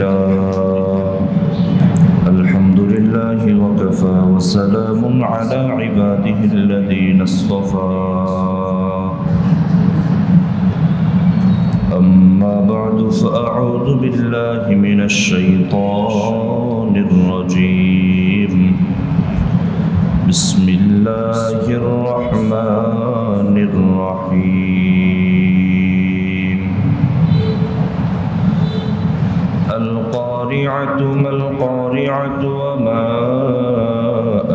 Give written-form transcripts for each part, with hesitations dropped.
لله الحمد لله وكفى وسلام على عباده الذين اصطفى أما بعد فأعوذ بالله من الشيطان الرجيم بسم الله الرحمن الرحيم القارعة ما القارعة وما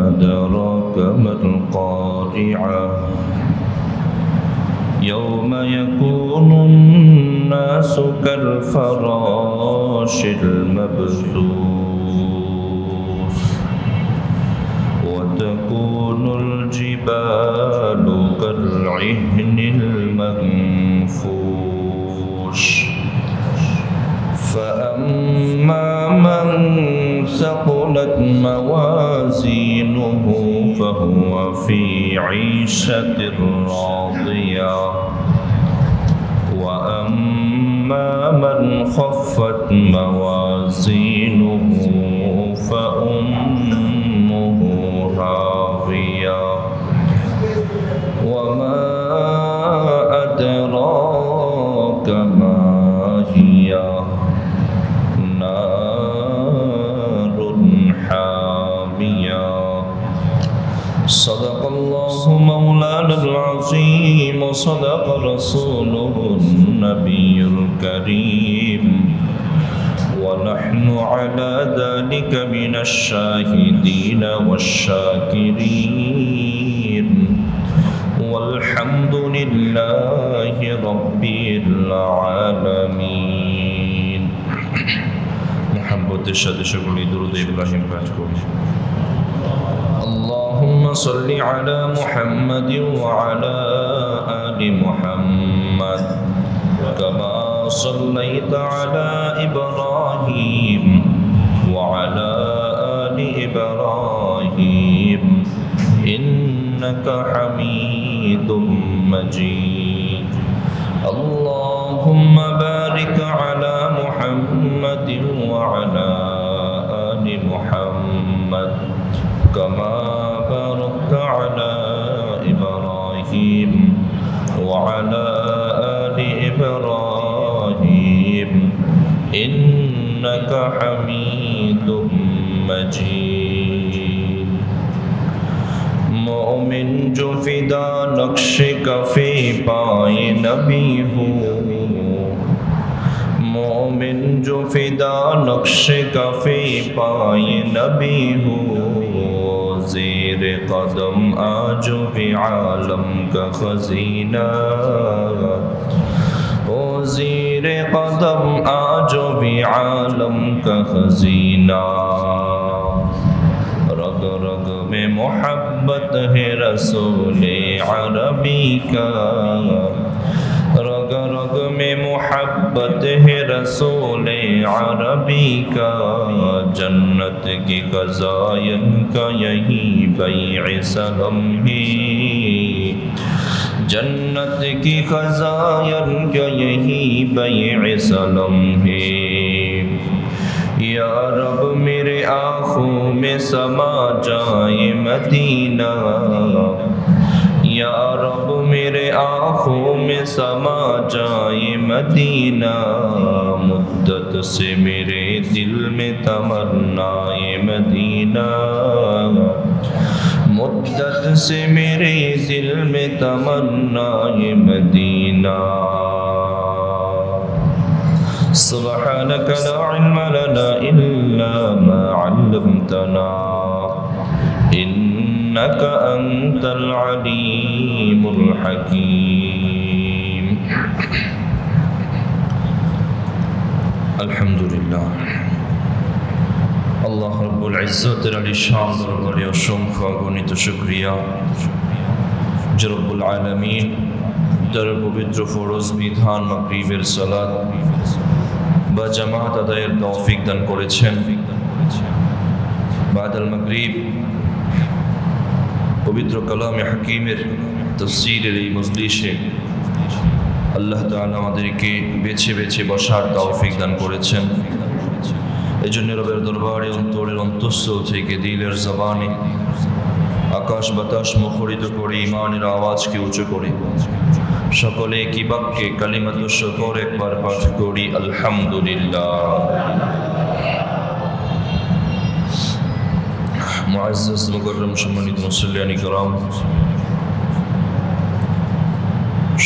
أدراك ما القارعة يوم يكون الناس كالفراش المبثوث وتكون الجبال كالعهن المنفوش فأما من ثقلت موازينه فهو في عيشة راضية وأما من خفت موازينه فأمه هاوية وما أدراك ما هي نار حامية صدق الله مولانا العظيم وصدق رسوله النبي الكريم ونحن على ذلك من الشاهدين والشاكرين والحمد لله رب العالمين محبت সাথে সকলে দুরূদ ইব্রাহিম পাঠ করুন اللهم صل على محمد وعلى آل محمد كما صليت على إبراهيم وعلى آل إبراهيم إنك حميد مجيد اللهم بارك على محمد وعلى آل محمد كما باركت على إبراهيم وعلى آل إبراهيم إنك حميد مجيد مومن جو فدا نقش کفے پائے نبی ہو مومن جو فدا نقش کفے پائے نبی ہو زیر قدم آج بھی عالم کا خزینہ او زیر قدم آج بھی عالم کا خزینہ رگ رگ میں محبت ہے رسول عربی کا رگ رگ میں محبت ہے رسول عربی کا جنت کی خزائن کا یہی بیع سلم ہے جنت کی خزائن کا یہی بیع سلم ہے یا رب میرے آنکھوں میں سما جائے مدینہ یا رب میرے آنکھوں میں سما جائے مدینہ مدت سے میرے دل میں تمنا مدینہ مدت سے میرے دل میں تمنا مدینہ سبحانك لا علم لنا إلا ما علمتنا إنك أنت العليم الحكيم الحمد لله আল্লাহ রব্বুল ইজ্জতের আলী শান দরবারে অসংখ্য অগণিত শুকরিয়া যে রব্বুল আলামিন তার পবিত্র ফরজ বিধান মাগরিবের সালাত বা জামাত আদায়ের তৌফিক দান করেছেন বাদাল মাগরিব পবিত্র কালামে হাকিমের তাফসীরের এই মজলিসে আল্লাহ তাআলা আমাদেরকে বেছে বেছে বসার তৌফিক দান করেছেন এই জন্য রবের দরবারে অন্তরের অন্তঃস্থল থেকে দিলের জবানে আকাশ বাতাস মুখরিত করে ইমানের আওয়াজকে উঁচু করে সকলে কি বাক্যে কালিমাতু শুকর একবার পাঠ করি আলহামদুলিল্লাহ। মুআজ্জাজ মুকররম সম্মানিত মুসল্লিয়ানি کرام,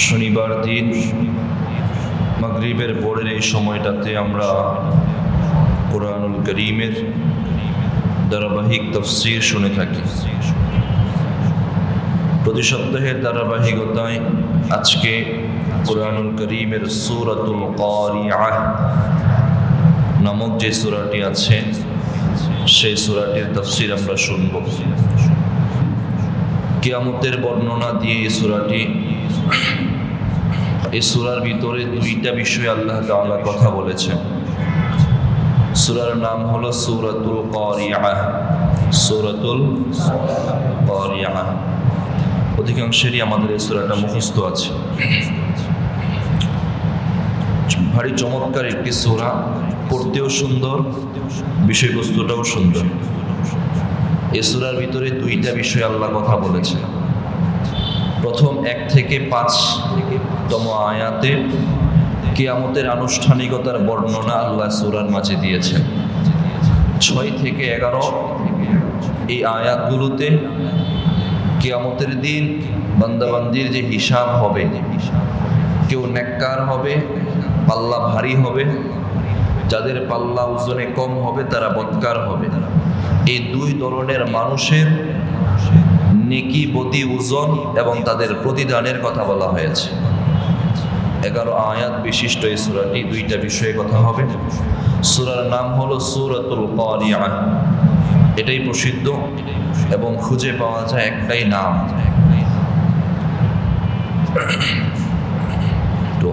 শনিবার দিন মাগরিবের পরের এই সময়টাতে আমরা কোরআনুল কারীমের ধারাবাহিক তাফসীর শুনে থাকি। প্রতি সপ্তাহের ধারাবাহিকতায় আজকে কোরআনুল কারীমের সূরাতুল কারিআহ নামক যে সূরাটি আছে সেই সূরাটির তাফসীর আমরা শুনব। কিয়ামতের বর্ণনা দিয়ে এই সূরার ভিতরে দুইটা বিষয় আল্লাহ তাআলা কথা বলেছেন। সূরার নাম হলো সূরাতুল কারিআহ। সূরাতুল কারিআহ অধিকাংশেরই আমাদের এই সূরাটা মুখস্থ আছে। ভারী চমৎকার একটি সূরা, পড়তেও সুন্দর, বিষয়বস্তুটাও সুন্দর। এই সূরার ভিতরে দুইটা বিষয় আল্লাহ কথা বলেছে। প্রথম 1 থেকে 5তম আয়াতে কিয়ামতের আনুষ্ঠানিকতার বর্ণনা আল্লাহ সূরার মাঝে দিয়েছেন। 6 থেকে 11 এই আয়াতগুলোতে কিয়ামতের দিন বান্দাবান্দির যে হিসাব হবে, কেউ নেককার হবে, পাল্লা ভারী হবে, যাদের পাল্লা ওজনে কম হবে তারা বদকার হবে। এই দুই ধরনের মানুষের নেকি বদি ওজন এবং তাদের প্রতিদানের কথা বলা হয়েছে। 11 আয়াত বিশিষ্ট এই সূরাটি দুইটা বিষয়ে কথা হবে। সূরার নাম হলো সূরাতুল কারিআহ। এটাই প্রসিদ্ধ এবং খুঁজে পাওয়া যায় একটাই নাম, তো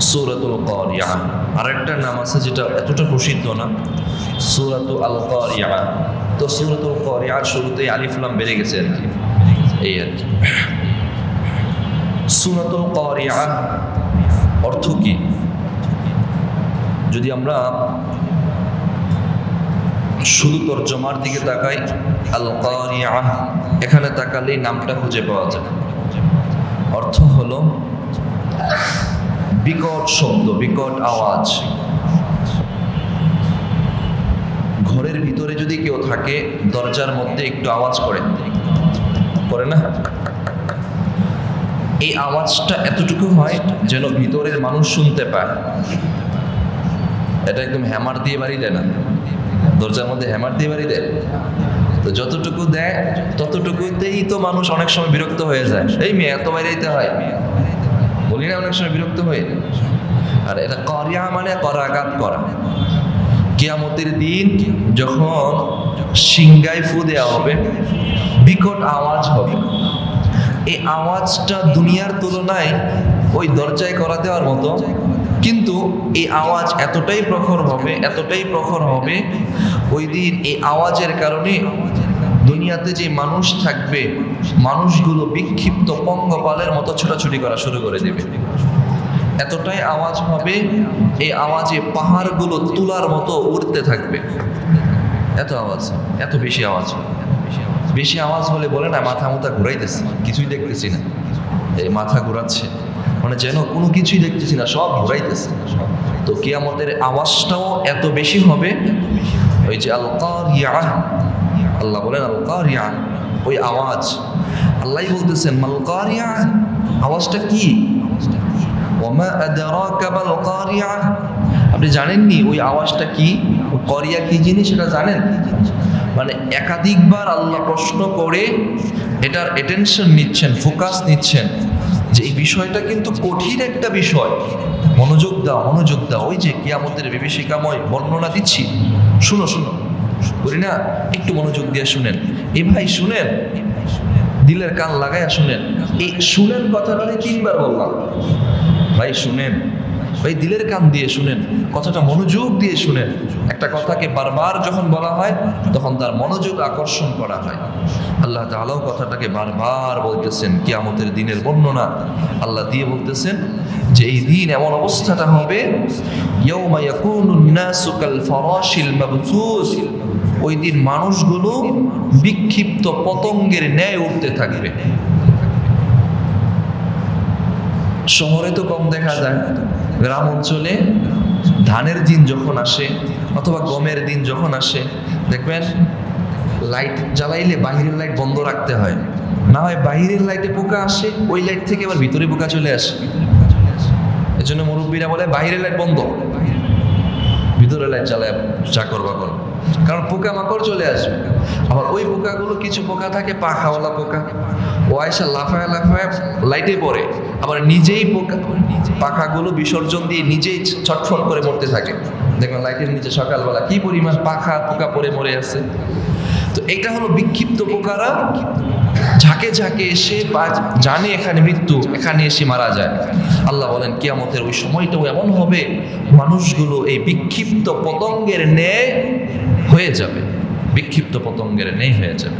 সূরাতুল কারিআহ। আরেকটা নাম আছে যেটা এতটা প্রসিদ্ধ না, সূরাতুল আল কারিআহ। তো সূরাতুল কারিআহ শুরুতেই আলিফ লাম বেড়ে গেছে আর কি, এই আর কি। সূরাতুল কারিআহ অর্থ কি? যদি আমরা শুধু তরজমার দিকে তাকাই, আল কারিআহ এখানে তাকালেই নামটা খুঁজে পাওয়া যায়। অর্থ হলো বিকট শব্দ, বিকট আওয়াজ। ঘরের ভিতরে যদি কেউ থাকে, দরজার মধ্যে একটু আওয়াজ করে না, এই আওয়াজটা এতটুকু হয় যেন ভিতরের মানুষ শুনতে পায়। এটা একদম হ্যামার দিয়ে বাড়ি দেয় না, দরজার মধ্যে হ্যামার দিয়ে বাড়ি দেয় তো যতটুকু দেয় ততটুকুতেই তো মানুষ অনেক সময় বিরক্ত হয়ে যায়। এই মেয়ে এত বাইরে দিতে হয়, বলি না অনেক সময় বিরক্ত হয়ে। আর এটা কারিয়া মানে করাঘাত করা। কিয়ামতের দিন যখন সিংগায় ফু দেওয়া হবে, বিকট আওয়াজ হবে। এই আওয়াজটা দুনিয়ার তুলনায় ওই দরজায় করা দেওয়ার মতো, কিন্তু এই আওয়াজ এতটাই প্রখর হবে ওই দিন এই আওয়াজের কারণে দুনিয়াতে যে মানুষ থাকবে, মানুষগুলো বিক্ষিপ্ত পঙ্গপালের মতো ছোটাছুটি করা শুরু করে দেবে। এতটাই আওয়াজ হবে, এই আওয়াজে পাহাড়গুলো তুলার মতো উড়তে থাকবে। এত আওয়াজ, এত বেশি আওয়াজ। বেশি আওয়াজ হলে বলে না মাথা ঘুরাইতেছে, কিছুই দেখতেছি না, এই মাথা ঘুরাচ্ছে, মানে যেন কোনো কিছুই দেখতেছি না, সব ঘুরাইতেছে। তো কিয়ামতের আওয়াজটাও এত বেশি হবে। ওই যে আল কারিআহ, আল্লাহ বলেন আল কারিআহ, ওই আওয়াজ আল্লাহই বলতেছেন মাল কারিআহ, আওয়াজটা কি? ওমা আদরাকা মাল কারিআহ, আপনি জানেননি ওই আওয়াজটা কি? কারিয়া কি জিনিস সেটা জানেন? মানে একাধিকবার আল্লাহ প্রশ্ন করে এটার অ্যাটেনশন নিচ্ছেন, ফোকাস নিচ্ছেন যে এই বিষয়টা কিন্তু কঠিন একটা বিষয়, মনোযোগ দাও। ওই যে কিয়ামতের বিভীষিকাময় বর্ণনা দিচ্ছি, শুনো বলি না, একটু মনোযোগ দিয়ে শুনেন। এই ভাই শুনেন, দিলের কান লাগাইয়া শুনেন। এই শুনেন কথাটা 3বার বললাম, ভাই শুনেন, ভাই দিলের কান দিয়ে শুনেন, কথাটা মনোযোগ দিয়ে শুনেন। একটা কথাকে বারবার যখন বলা হয় তখন তার মনোযোগ আকর্ষণ করা হয়। আল্লাহ তাআলাও কথাটাকে বারবার বলতেছেন, কিয়ামতের দিনের বর্ণনা আল্লাহ দিয়ে বলতেছেন যে এই দিন এমন অবস্থাটা হবে, ইয়াউমা ইয়াকুনুন নাসু কাল ফারাশিল মাবথুস, ওই দিন মানুষগুলো বিক্ষিপ্ত পতঙ্গের ন্যায় উঠতে থাকবে। শহরে তো কম দেখা যায়, গ্রাম অঞ্চলে ধানের দিন যখন আসে অথবা গমের দিন যখন আসে, দেখবেন লাইট জ্বালাইলে বাহিরের লাইট বন্ধ রাখতে হয়, না হয় বাহিরের লাইটে পোকা আসে, ওই লাইট থেকে আবার ভিতরে পোকা চলে আসে। এই জন্য মুরব্বীরা বলে বাহিরের লাইট বন্ধ, ভিতরে লাইট জ্বালায় যা করবা করো, কারণ পোকা মাকড় চলে আসবে। আবার ওই পোকাগুলো কিছু পোকা থাকে পাখাওয়ালা পোকা, ও আয়সা লাফায় লাফায় লাইটে পড়ে, আবার নিজেই পোকা পাখাগুলো বিসর্জন দিয়ে নিজেই ছটফট করে মরতে থাকে। দেখবেন লাইটের নিচে সকালবেলা কি পরিমাণ পাখা পোকা পড়ে মরে আছে। তো এটা হলো বিক্ষিপ্ত পোকারা ঝাঁকে ঝাঁকে এসে জানে এখানে মৃত্যু, এখানে এসে মারা যায়। আল্লাহ বলেন কিয়ামতের ওই সময়টাও এমন হবে, মানুষগুলো এই বিক্ষিপ্ত পতঙ্গের ন্যায় হয়ে যাবে, বিক্ষিপ্ত পতঙ্গের ন্যায় হয়ে যাবে।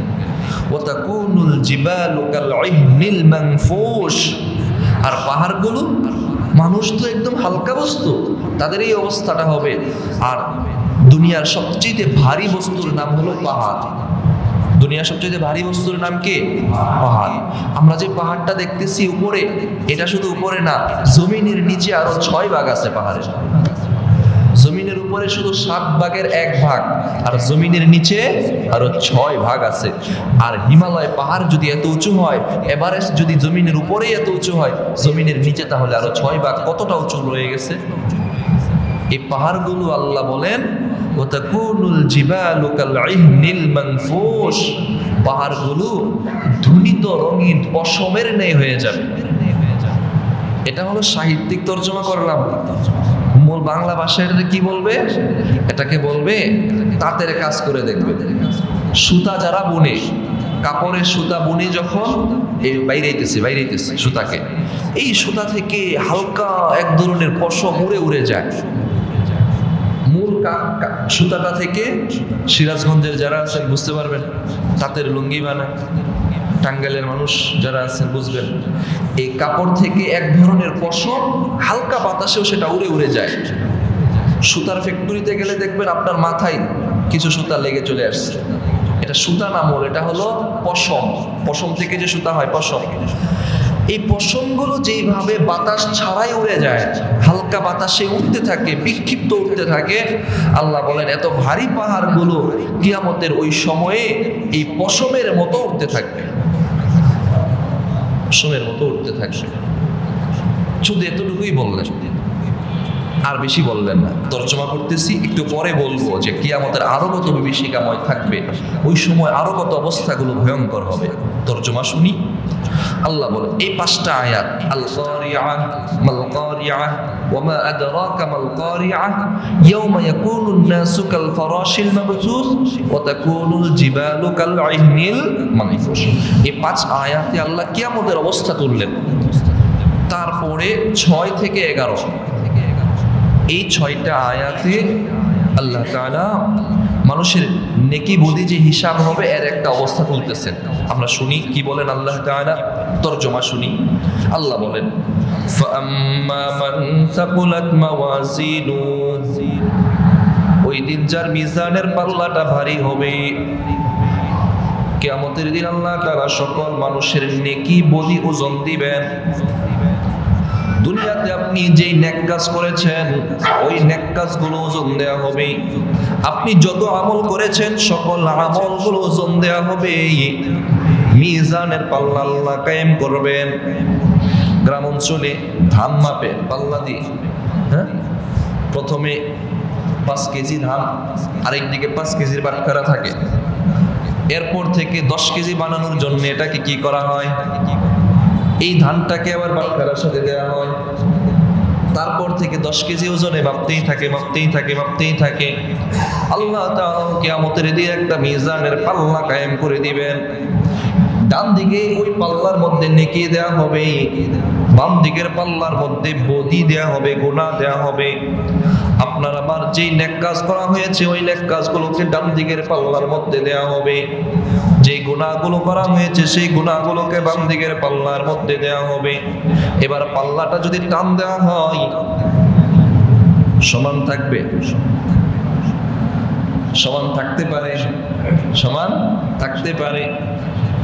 ওয়াতাকুনুল জিবালু কালইহনিল মানফুশ, আর পাহাড়গুলো, মানুষ তো একদম হালকা বস্তু, তাদের এই অবস্থাটা হবে। আর দুনিয়ার সবচেয়ে ভারী বস্তুর নাম হলো পাহাড়। দুনিয়ার সবচেয়ে ভারী বস্তুর নাম কি? পাহাড়। আমরা যে পাহাড়টা দেখতেছি উপরে, এটা শুধু উপরে না, জমিনের নিচে আরো 6 ভাগ আছে পাহাড়ের। জমিনের উপরে শুধু 7 ভাগের 1 ভাগ, আর জমিনের নিচে আরো 6 ভাগ আছে। আর হিমালয় পাহাড় যদি এত উঁচু হয়, এভারেস্ট যদি জমিনের উপরেই এত উঁচু হয়, জমিনের নিচে তাহলে আরো 6 ভাগ, কতটা উঁচু রয়ে গেছে। এই পাহাড়গুলো আল্লাহ বলেন ওয়াতাকুনুল জিবালু কালইহনিল মানফুশ, পাহাড়গুলো ধুনিত রঙিন পশমের ন্যায় হয়ে যাবে। এটা হলো সাহিত্যিক তর্জমা করলাম, মূল বাংলা ভাষায় এটাকে কি বলবে? এটাকে বলবে তাঁতের কাজ করে দেখবে। সুতা যারা বুনে, কাপড়ের সুতা বুনে যখন বাইরেইতেছে সুতাকে, এই সুতা থেকে হালকা এক ধরনের পশম উড়ে উড়ে যায়। মূল সুতাটা থেকে সিরাজগঞ্জের যারা আছেন বুঝতে পারবেন, তাঁতের লুঙ্গি বানায়, টাঙ্গাইলের মানুষ যারা আছেন বুঝবেন, এই কাপড় থেকে এক ধরনের পশম হালকা বাতাসেও সেটা উড়ে উড়ে যায়। সুতার ফ্যাক্টরিতে গেলে দেখবেন আপনার মাথায় কিছু সুতা লেগে চলে আসছে। এটা সুতা না মূল, এটা হলো পশম। পশম থেকে যে সুতা হয় পশম, এই পশমগুলো যেইভাবে বাতাস ছাড়াই উড়ে যায়, হালকা বাতাসে উঠতে থাকে, বিক্ষিপ্ত উঠতে থাকে, আল্লাহ বলেন এত ভারী পাহাড়গুলো কিয়ামতের ওই সময়ে এই পশমের মতো উঠতে থাকবে, পশমের মতো উঠতে থাকবে। শুধু এতটুকুই বললেন, আর বেশি বললেন না। তর্জমা করতেছি, একটু পরে বলবো যে কিয়ামতের আরো কত বিভীষিকাময় থাকবে, ওই সময় আরো কত অবস্থাগুলো ভয়ঙ্কর হবে। তর্জমা শুনি। আল্লাহ বলেন এই 5টা আয়াত, আল কারিআহ মাল কারিআহ ওয়া মা আদরাকা মাল কারিআহ ইয়াউমা ইয়াকুনুন নাসু কাল ফারাশিল মাবথুস ওয়া তাকুনুল জিবালু কাল ইহনিল মানফুশ। এই 5 আয়াতে আল্লাহ কিয়ামতের অবস্থা তুললেন। তারপরে 6 থেকে 11, এই 6টা আয়াতে আল্লাহ তাআলা মানুষের নেকি বদি যে হিসাব হবে এর একটা অবস্থা তুলতেছেন। আমরা শুনি কি বলেন আল্লাহ তাআলা, তরজমা শুনি। আল্লাহ বলেন ফাআম্মা মান সাকুলাত মাওয়াজিনু, ওই দিন যার মিজানের পাল্লাটা ভারী হবে, কিয়ামতের দিন আল্লাহ তাআলা সকল মানুষের নেকি বদি ওজন দিবেন। দুনিয়াতে আপনি যেই নেক কাজ করেছেন ওই নেক কাজগুলো ওজন দেয়া হবে। আপনি যত আমল করেছেন সকল আমলগুলো ওজন দেয়া হবে। মিজানের পাল্লা আল্লাহ কায়েম করবেন। গ্রাম অঞ্চলে ধান মাপে পাল্লা দিয়ে, হ্যাঁ, প্রথমে 5 কেজি ধান, আরেকদিকে 5 কেজির বাটখারা থাকে। এরপর থেকে 10 কেজি বানানোর জন্য এটাকে কি করা হয়, এই ধানটাকে আবার বাটখারার সাথে দেওয়া হয়। তারপর থেকে 10 কেজি ওজনে মাপতেই থাকে। আল্লাহ তাআলা কিয়ামতের দিন একটা মিজানের পাল্লা কায়েম করে দিবেন। ডান দিকে ওই পাল্লার মধ্যে নেকি দেয়া হবে, বাম দিকের পাল্লার মধ্যে বদি দেয়া হবে, গুনাহ দেয়া হবে। আপনার আমার যেই নেক কাজ করা হয়েছে ওই নেক কাজগুলোকে ডান দিকের পাল্লার মধ্যে দেয়া হবে, যে গুনাহগুলো করা হয়েছে সেই গুনাহগুলোকে বাম দিকের পাল্লার মধ্যে দেয়া হবে। এবার পাল্লাটা যদি টান দেওয়া হয় সমান থাকবে, সমান থাকতে পারে, সমান থাকতে পারে।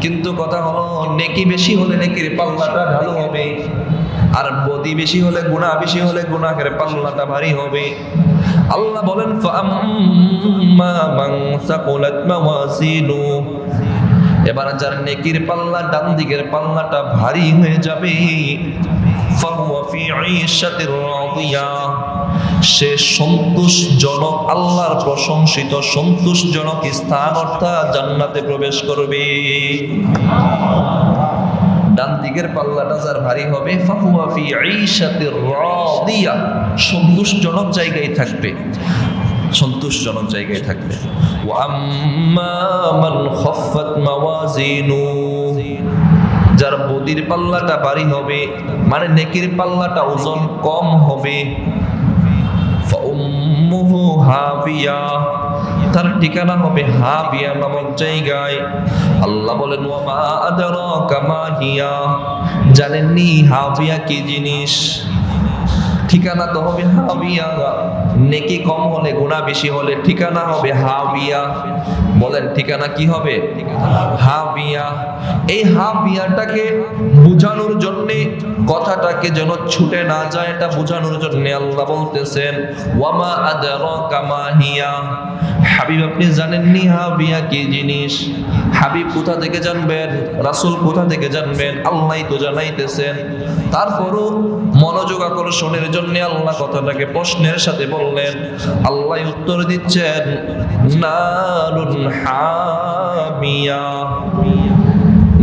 কিন্তু কথা হলো নেকি বেশি হলে নেকির পাল্লাটা ঢালু হবে, আর বদি বেশি হলে, গুনাহ বেশি হলে গুনাহের পাল্লাটা ভারী হবে। আল্লাহ বলেন ফাআম্মা মান সাকুলাত মাওয়াজিনু, এবার যার নেকির পাল্লা ডান দিকের পাল্লাটা ভারী হয়ে যাবে, ফাহুয়া ফি ঈশাতির রাদিয়া, সে সন্তোষজনক, আল্লাহর প্রশংসিত সন্তোষজনক স্থান অর্থাৎ জান্নাতে প্রবেশ করবে। ডান দিকের পাল্লাটা যার ভারী হবে, ফাহুয়া ফি ঈশাতির রাদিয়া, সন্তোষজনক জায়গায় থাকবে, সন্তোষজনক জায়গায় থাকবে। ওয়া আম্মা মান খাফফাত মাওয়াজিনু, যার বদির পাল্লাটা ভারী হবে মানে নেকির পাল্লাটা ওজন কম হবে, ফাউম্মুহু হাবিয়া, তার ঠিকানা হবে হাবিয়া নামক জায়গায়। আল্লাহ বলেন ওয়া মা আদরাকা মা হিয়া, জানেননি হাবিয়া কি জিনিস? ঠিকানা তো হবে হাবিয়া। নেকি কম হলে, গুনাহ বেশি হলে ঠিকানা হবে হাবিয়া। বলেন ঠিকানা কি হবে? হাবিয়া। এই হাবিয়াটাকে বোঝানোর জন্য, কথাটাকে যেন ছুটে না যায় এটা বোঝানোর জন্য আল্লাহ বলতেছেন ওয়ামা আদরাকা মা হিয়া, হাবিব আপনি জানেননি হাবিয়া কি জিনিস? হাবিব কোথা থেকে জানবেন? রাসূল কোথা থেকে জানবেন? আল্লাহই তো জানাইতেছেন। তারপরও মনোযোগ আকর্ষণের জন্য আল্লাহ কথাটাকে প্রশ্নের সাথে বললেন। আল্লাহ উত্তর দিচ্ছেন নারুন হামিয়া,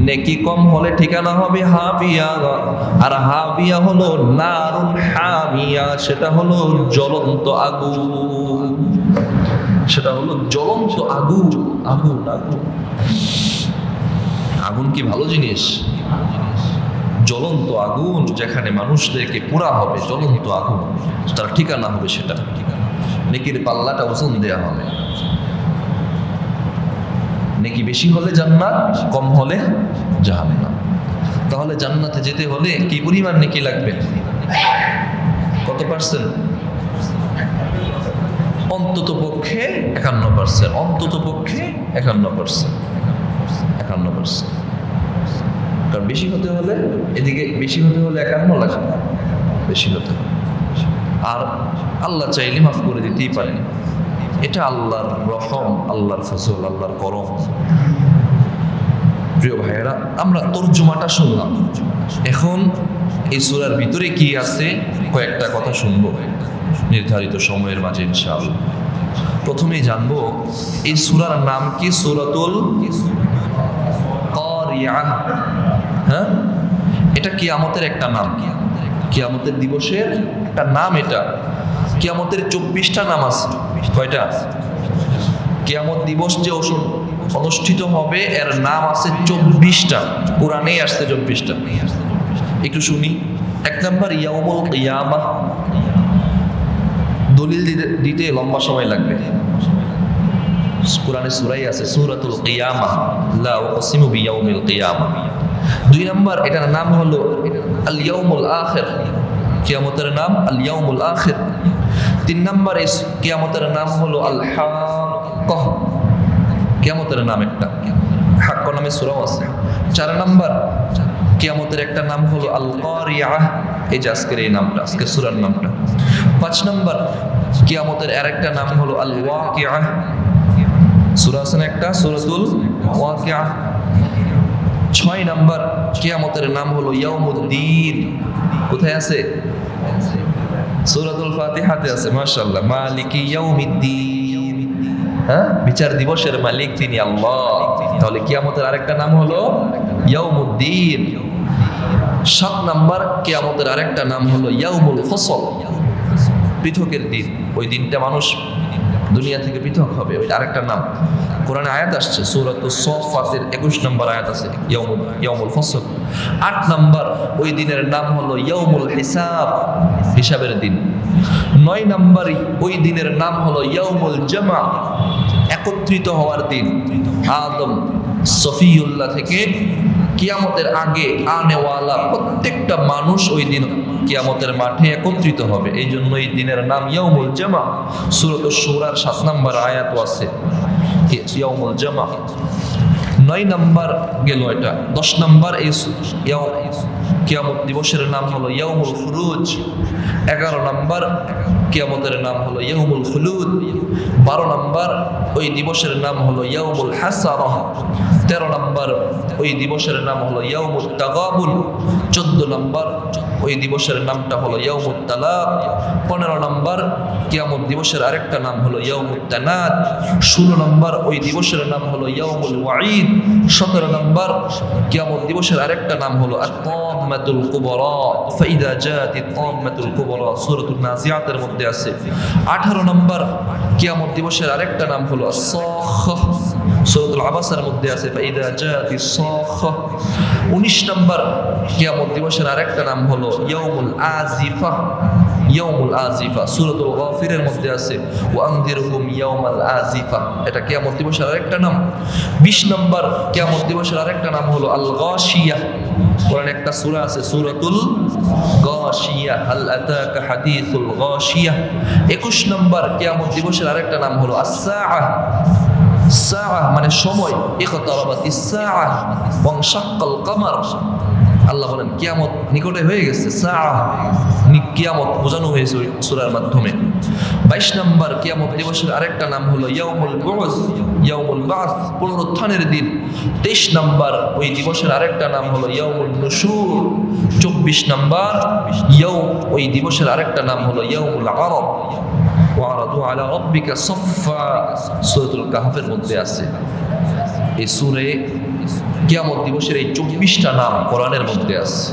নেকি কম হলে ঠিকানা হবে হাবিয়া, আর হাবিয়া হলো নারুন হামিয়া, সেটা হলো জ্বলন্ত আগুন, সেটা হলো জ্বলন্ত আগুন। আগুন আগুন আগুন কি ভালো জিনিস? জ্বলন্ত আগুন যেখানে মানুষদেরকে পোড়া হবে, জ্বলন্ত আগুন, তার ঠিকানা হবে সেটা। নেকির পাল্লাটা ওজন দেয়া হবে, নেকি বেশি হলে জান্নাত, কম হলে জাহান্নাম। তাহলে জান্নাতে যেতে হলে কি পরিমাণ নেকি লাগবে? কত পার্সেন্ট? অন্তত পক্ষে 51%, অন্তত পক্ষে 51%, 51%। কারণ বেশি হতে হলে, এদিকে বেশি হতে হলে 51 লাগবে, বেশি হতে হবে। আর আল্লাহ চাইলে মাফ করে দিতেই পারেন, এটা আল্লাহর রহম, আল্লাহর ফজল, আল্লাহর করম। প্রিয় ভাইয়েরা, আমরা তরজমাটা শুনলাম, এখন এই সূরার ভিতরে কি আছে কয়েকটা কথা শুনবো নির্ধারিত সময়ের মাঝে ইনশাআল্লাহ। প্রথমেই জানবো এই সূরার নাম কি? সূরাতুল কারিআহ। হ্যাঁ, এটা কিয়ামতের একটা নাম, কিয়ামতের দিবসের একটা নাম। এটা কিয়ামতের 24টা নাম আছে। কয়টা? কিয়ামত দিবস যে অনুষ্ঠিত হবে এর নাম আছে 24টা, কোরআনেই আসছে 24টা। একটু শুনি। 1 নাম্বার ইয়াউমুল কিয়ামাহ, দলিল দিতে লম্বা সময় লাগবে। কোরআনে সূরাই আছে সূরাতুল কিয়ামাহ, লা উকসিমু বিয়াউমিল কিয়ামাহ। 2 নাম্বার এটার নাম হলো আল ইয়াউমুল আখির, কিয়ামতের নাম আল ইয়াউমুল আখির। 3 নাম্বার কিয়ামতের নাম হলো আল হাক্কাহ, কিয়ামতের নাম একটা, হাক্কা নামে সূরাও আছে। 4 নাম্বার কিয়ামতের একটা নাম হলো আল কারিআহ, এই যে আজকের এই নামটা, আজকে সূরার নামটা। 5 নাম্বার কিয়ামতের আরেকটা নাম হলো আল ওয়াকিআহ, সূরা আছে একটা, সূরাতুল ওয়াকিআহ। 6 নাম্বার কিয়ামতের নাম হলো ইয়াউমুদ্দিন, কোথায় আছে? সূরাতুল ফাতিহাতে আছে, মাশাআল্লাহ। মালিকি ইয়াউমিদ্দিন, হ্যাঁ, বিচার দিবসের মালিক তিনি আল্লাহ। তাহলে কিয়ামতের আরেকটা নাম হলো ইয়াউমুদ্দিন। 7 নাম্বার কিয়ামতের আরেকটা নাম হলো ইয়াউমুল ফসল, পৃথকের দিন। ওই দিনটা মানুষ দুনিয়া থেকে পৃথক হবে, ওইটা আরেকটা নাম। কোরআনে আয়াত আসছে সূরাতুস সাফফাতের 21 নম্বর আয়াত আছে ইয়াউমুল ফসল। 8 নম্বর ওই দিনের নাম হলো ইয়াউমুল হিসাব, হিসাবের দিন। 9 নম্বর ওই দিনের নাম হলো ইয়াউমুল জামা, একত্রিত হওয়ার দিন। আদম সফিউল্লাহ থেকে কিয়ামতের আগে আনেওয়ালা প্রত্যেকটা মানুষ ওই দিন কিয়ামতের মাঠে একত্রিত হবে, এই জন্য এই দিনের নাম ইয়াউমুল জামা। সূরাতুশ শূরার 7 নম্বর আয়াত আছে ইয়াউমুল জামা। 9 নম্বর গেল এটা। 10 নম্বর এই কিয়ামত দিবসের নাম হলো ইয়াউমুল খুরুজ। 11 নম্বর কিয়ামতের নাম হলো ইয়াউমুল খুলুদ। 12 নম্বর ওই দিবসের নাম হলো ইয়াউমুল হাসারাহ। 13 নম্বর ওই দিবসের নাম হলো ইয়াউমুত তাগাবুন। 14 নম্বর ওই দিবসের নামটা হলো ইয়াউমুত তালাক। 15 নম্বর কিয়ামত দিবসের আরেকটা নাম হলো ইয়াউমুত তানাদ। 16 নম্বর ওই দিবসের নাম হলো ইয়াউমুল ওয়াঈদ। 17 নম্বর কিয়ামত দিবসের আরেকটা নাম হলো আত-তাম্মাতুল কুবরা, ফাইদা জাআতিত তাম্মাতুল কুবরা, সূরাতুন নাজিআতের মধ্যে আছে। 18 নম্বর কিয়ামত দিবসের আরেকটা নাম হলো আস-সাখাহ, সূরাতুল আবাসার মধ্যে আছে ফাইদা জাআতিস সাখাহ। 19 নম্বর কিয়ামত দিবসের আরেকটা নাম হলো ইয়াউমুল আজিফা, ইয়াউমুল আজিফা, সূরাতুল গাফিরের মধ্যে আছে ওয়া আনযিরহুম ইয়াউমাল আজিফা, এটা কিয়ামত দিবসের আরেকটা নাম। 20 নম্বর কিয়ামত দিবসের আরেকটা নাম হলো আল গাশিয়া, কোরআনে একটা সূরা আছে সূরাতুল গাশিয়া, হাল আতাকা হাদিসুল গাশিয়া। 21 নম্বর কিয়ামত দিবসের আরেকটা নাম হলো আস-সাআহ, সাআহ মানে সময়, ইকতারাবাতিস সাআহ ওয়া শাক্কাল কমার। আল্লাহ বলেন কিয়ামত নিকটে হয়ে গেছে, সাআহ কিয়ামত বোঝানো হয়েছে ওই সূরার মাধ্যমে। 22 নম্বর কিয়ামত দিবসের আরেকটা নাম হলো ইয়াউমুল বুস, ইয়াউমুল বাস, পুনরুত্থানের দিন। 23 নম্বর ওই দিবসের আরেকটা নাম হলো ইয়াউমুন নুশুর। 24 নম্বর ওই দিবসের আরেকটা নাম হলো ইয়াউমুল আরাব, ওয়ারাদু আলা রাব্বিকা সাফফা, সূরাতুল কাহফের মধ্যে আছে। এই সূরা কিয়ামত দিবসের এই 24টা নাম কোরআনের মধ্যে আছে।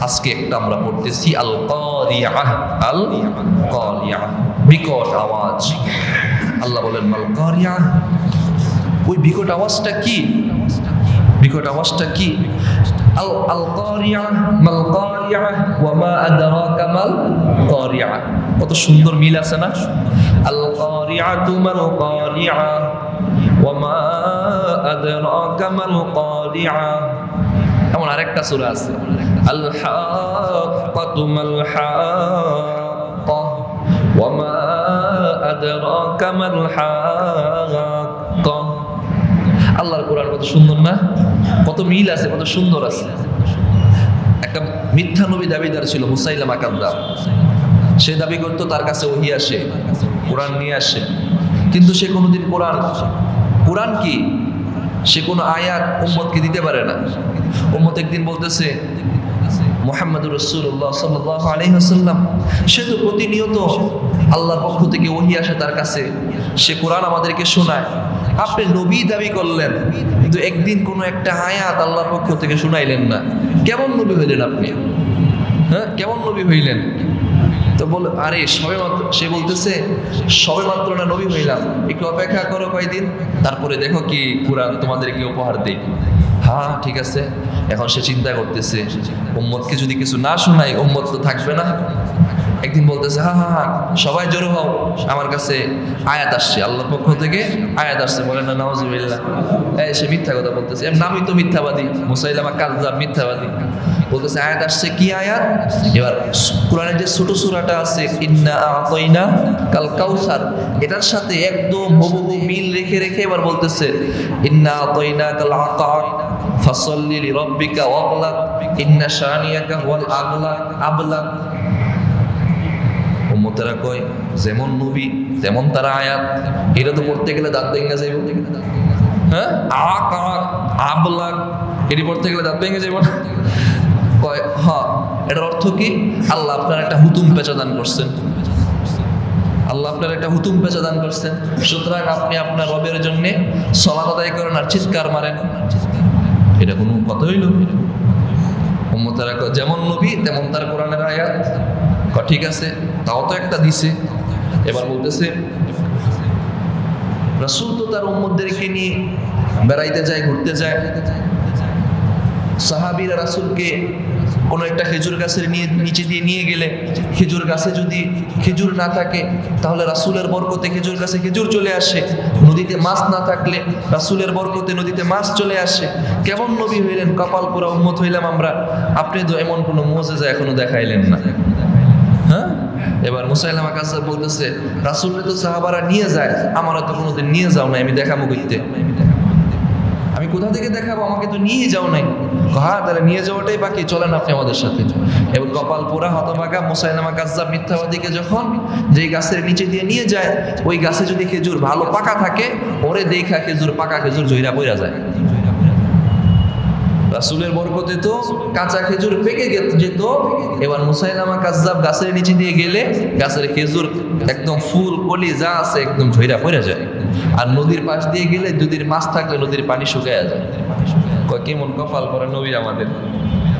আজকে একটা আমরা পড়তেছি আল কারিয়াহ, আল কারিয়াহ, বিকট আওয়াজ। আল্লাহ বলেন মাল কারিয়াহ, ওই বিকট আওয়াজটা কি? বিকট আওয়াজটা কি? আল কারিয়াহ মাল কারিয়াহ ওয়া মা আদরাকা মাল কারিয়াহ, কত সুন্দর মিল আছে না? আল কারিয়াতু মাল কারিয়াহ ওয়া মা আদরাকা মাল কারিয়াহ। এমন আরেকটা সূরা আছে আল হাক্কাতু মাল হাক্কা ওয়া মা আদরাকা মাল হাক্কা। আল্লাহর কোরআন কত সুন্দর না, কত মিল আছে, কত সুন্দর আছে। একটা মিথ্যা নবী দাবিদার ছিল মুসাইলামা কাযযাব। সে দাবি করতো তার কাছে ওহী আসে, কোরআন নিয়ে আসে, কিন্তু সে কোনোদিন কোরআন কি সে কোনো আয়াত উম্মতকে দিতে পারে না। উম্মত একদিন বলতেছে মুহাম্মদুর রাসূলুল্লাহ সাল্লাল্লাহু আলাইহি ওয়াসাল্লাম, সে তো প্রতিনিয়ত আল্লাহর পক্ষ থেকে ওহী আসে তার কাছে, সে কোরআন আমাদেরকে শোনায়। আপনি নবী দাবি করলেন কিন্তু একদিন কোনো একটা আয়াত আল্লাহর পক্ষ থেকে শোনাইলেন না, কেমন নবী হইলেন আপনি? হ্যাঁ, কেমন নবী হইলেন? তো বল আরে সবে মাত্র, সে বলতেছে সবে মাত্র না নবী হইলাম, একটু অপেক্ষা করো কয়দিন, তারপরে দেখো কি কোরআন তোমাদেরকে উপহার দেই। হ্যাঁ ঠিক আছে। এখন সে চিন্তা করতেছে উম্মতকে যদি কিছু না শোনাই উম্মত তো থাকবে না। একদিন বলতেছে হ্যাঁ সবাই জড়ো হও, আমার কাছে আয়াত আসছে, আল্লাহর পক্ষ থেকে আয়াত আসছে। বলেন না নাউজুবিল্লাহ। সে মিথ্যা কথা বলতেছে, এর নামই তো মিথ্যাবাদী, মুসাইলামা কাযযাব, মিথ্যাবাদী। বলতেছে আয়াত আসছে, কি আয়াত? এবার কোরআনের যে ছোট সূরাটা আছে ইন্না আ'তাইনা কাল কাউসার, এটার সাথে একদম হুবহু মিল রেখে রেখে এবার বলতেছে ইন্না আ'তাইনা কাল আতাক ফাসাল্লি লিরাব্বিকা ওয়াগলাক ইন্না শানিয়াকা হুয়াল আবলাক। উম্মতেরা কয় যেমন নবী তেমন তারা আয়াত, এটা তো পড়তে গেলে দাঁত ভেঙে যাইব। হ্যাঁ, আবলাক এটি পড়তে গেলে দাঁত ভেঙে যাইব না? কয় হ্যাঁ, এটার অর্থ কি? আল্লাহ আপনার একটা হুতুম পেঁচা দান করছেন, আল্লাহ আপনার একটা হুতুম পেঁচা দান করছেন, সুতরাং আপনি আপনার রবের জন্য সালাত আদায় করেন আর চিৎকার মারেন। এটা কোনো কথা হইল? উম্মতেরা কয় যেমন নবী তেমন তার কোরআনের আয়াত। ঠিক আছে, তাও তো একটা দিছে। এবার বলতেছে রাসূল তো তার উম্মতদেরকে নিয়ে বেড়াইতে যায়, ঘুরতে যায়। সাহাবীরা রাসূলকে কোনো একটা খেজুর গাছের নিচে দিয়ে নিয়ে গেলে, খেজুর গাছে যদি খেজুর না থাকে তাহলে রাসূলের বরকতে খেজুর গাছে খেজুর চলে আসে। নদীতে মাছ না থাকলে রাসূলের বরকতে নদীতে মাছ চলে আসে। কেমন নবী হইলেন, কপাল পোড়া উম্মত হইলাম আমরা। আপনি তো এমন কোনো মুজিজা এখনো দেখাইলেন না। হ্যাঁ, এবার মুসাইলামা কাযযাব বলতেছে, রাসূলকে তো সাহাবারা নিয়ে যায়, আমারা তো কোনোদিন নিয়ে যাও না, আমি দেখাবো কইতে। আমি কোথা থেকে দেখাবো, আমাকে তো নিয়ে যাও নাই। হ্যাঁ, তাহলে নিয়ে যাওয়াটাই বাকি, চলেন আপনি আমাদের সাথে। এবং কপাল পোড়া হতভাগা মুসাইলামা কাযযাব মিথ্যাবাদীকে যখন যেই গাছের নিচে দিয়ে নিয়ে যায়, ওই গাছে যদি খেজুর ভালো পাকা থাকে, ওরে দেখা খেজুর পাকা খেজুর ঝইরা পইরা যায়। রাসূলের বরকতে তো কাঁচা খেজুর পেকে যেত। এবার মুসাইলামা কাযযাব গাছের নিচে দিয়ে গেলে গাছের খেজুর একদম ফুল কলি যা আছে একদম ঝইরা পড়ে যায়। আর নদীর পাশ দিয়ে গেলে নদীর মাছ থাকলে নদীর পানি শুকায় যায়। কেমন কপাল পরা নবী আমাদের,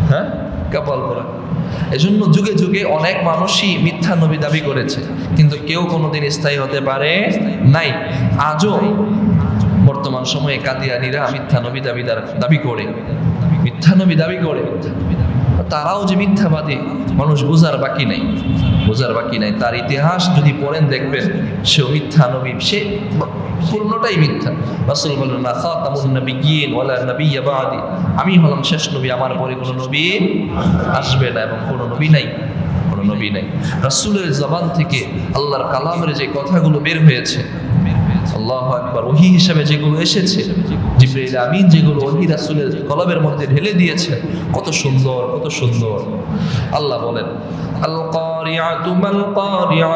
হ্যাঁ, কপাল পরা। এজন্য যুগে যুগে অনেক মানুষই মিথ্যা নবী দাবি করেছে, কিন্তু কেউ কোনোদিন স্থায়ী হতে পারে নাই। আজও বর্তমান সময়ে কাদিয়ানীরা মিথ্যা নবী দাবি করে, মিথ্যা নবী দাবি করে। তারাও যে মিথ্যাবাদী মানুষ বোঝার বাকি নাই, বোঝার বাকি নাই। তার ইতিহাস যদি পড়েন দেখবেন সেও মিথ্যা নবী, সে পূর্ণটাই মিথ্যা। রাসূল বলেন, না খাতামুন নাবিয়্যিন ওয়ালা নাবিয়্যা বা'দি, আমি হলাম শেষ নবী, আমার পরে কোনো নবী আসবে না এবং কোনো নবী নাই, কোনো নবী নাই। রাসূলের জবান থেকে আল্লাহর কালামের যে কথাগুলো বের হয়েছে, আল্লাহু আকবার, ওহী হিসাবে যেগুলো এসেছে, জিবরাইল আমিন যেগুলো ওহী রাসূলের কলবের মধ্যে ঢেলে দিয়েছে, কত সুন্দর, কত সুন্দর। আল্লাহ বলেন, আল কারিআতু মাল কারিআ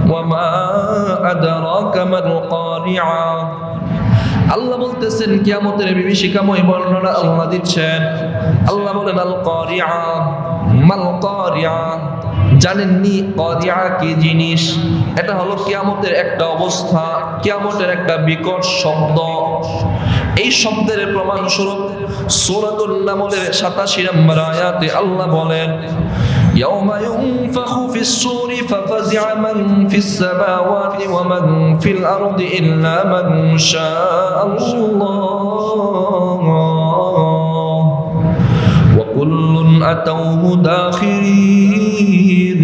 ওয়া মা আদরাকা মাল কারিআ। আল্লাহ বলতেছেন কিয়ামতের বিভীষিকাময় বর্ণনা আল্লাহ দিচ্ছেন। আল্লাহ বলেন, আল কারিআ মাল কারিআ, জানেননি কারিআ কি জিনিস? এটা হলো কিয়ামতের একটা অবস্থা, কিয়ামতের একটা বিকট শব্দ। এই শব্দের প্রমাণ স্বরূপ সূরাতুন নামলের 87 নম্বর আয়াতে আল্লাহ বলেন, ইয়াউমা ইউনফাখু ফিস সূরি ফাফাজিআ মান ফিস সামাওয়াতি ওয়া মান ফিল আরদি ইল্লা মান শাআল্লাহ ওয়া কুল্লুন আতাউহু দাখিরিন।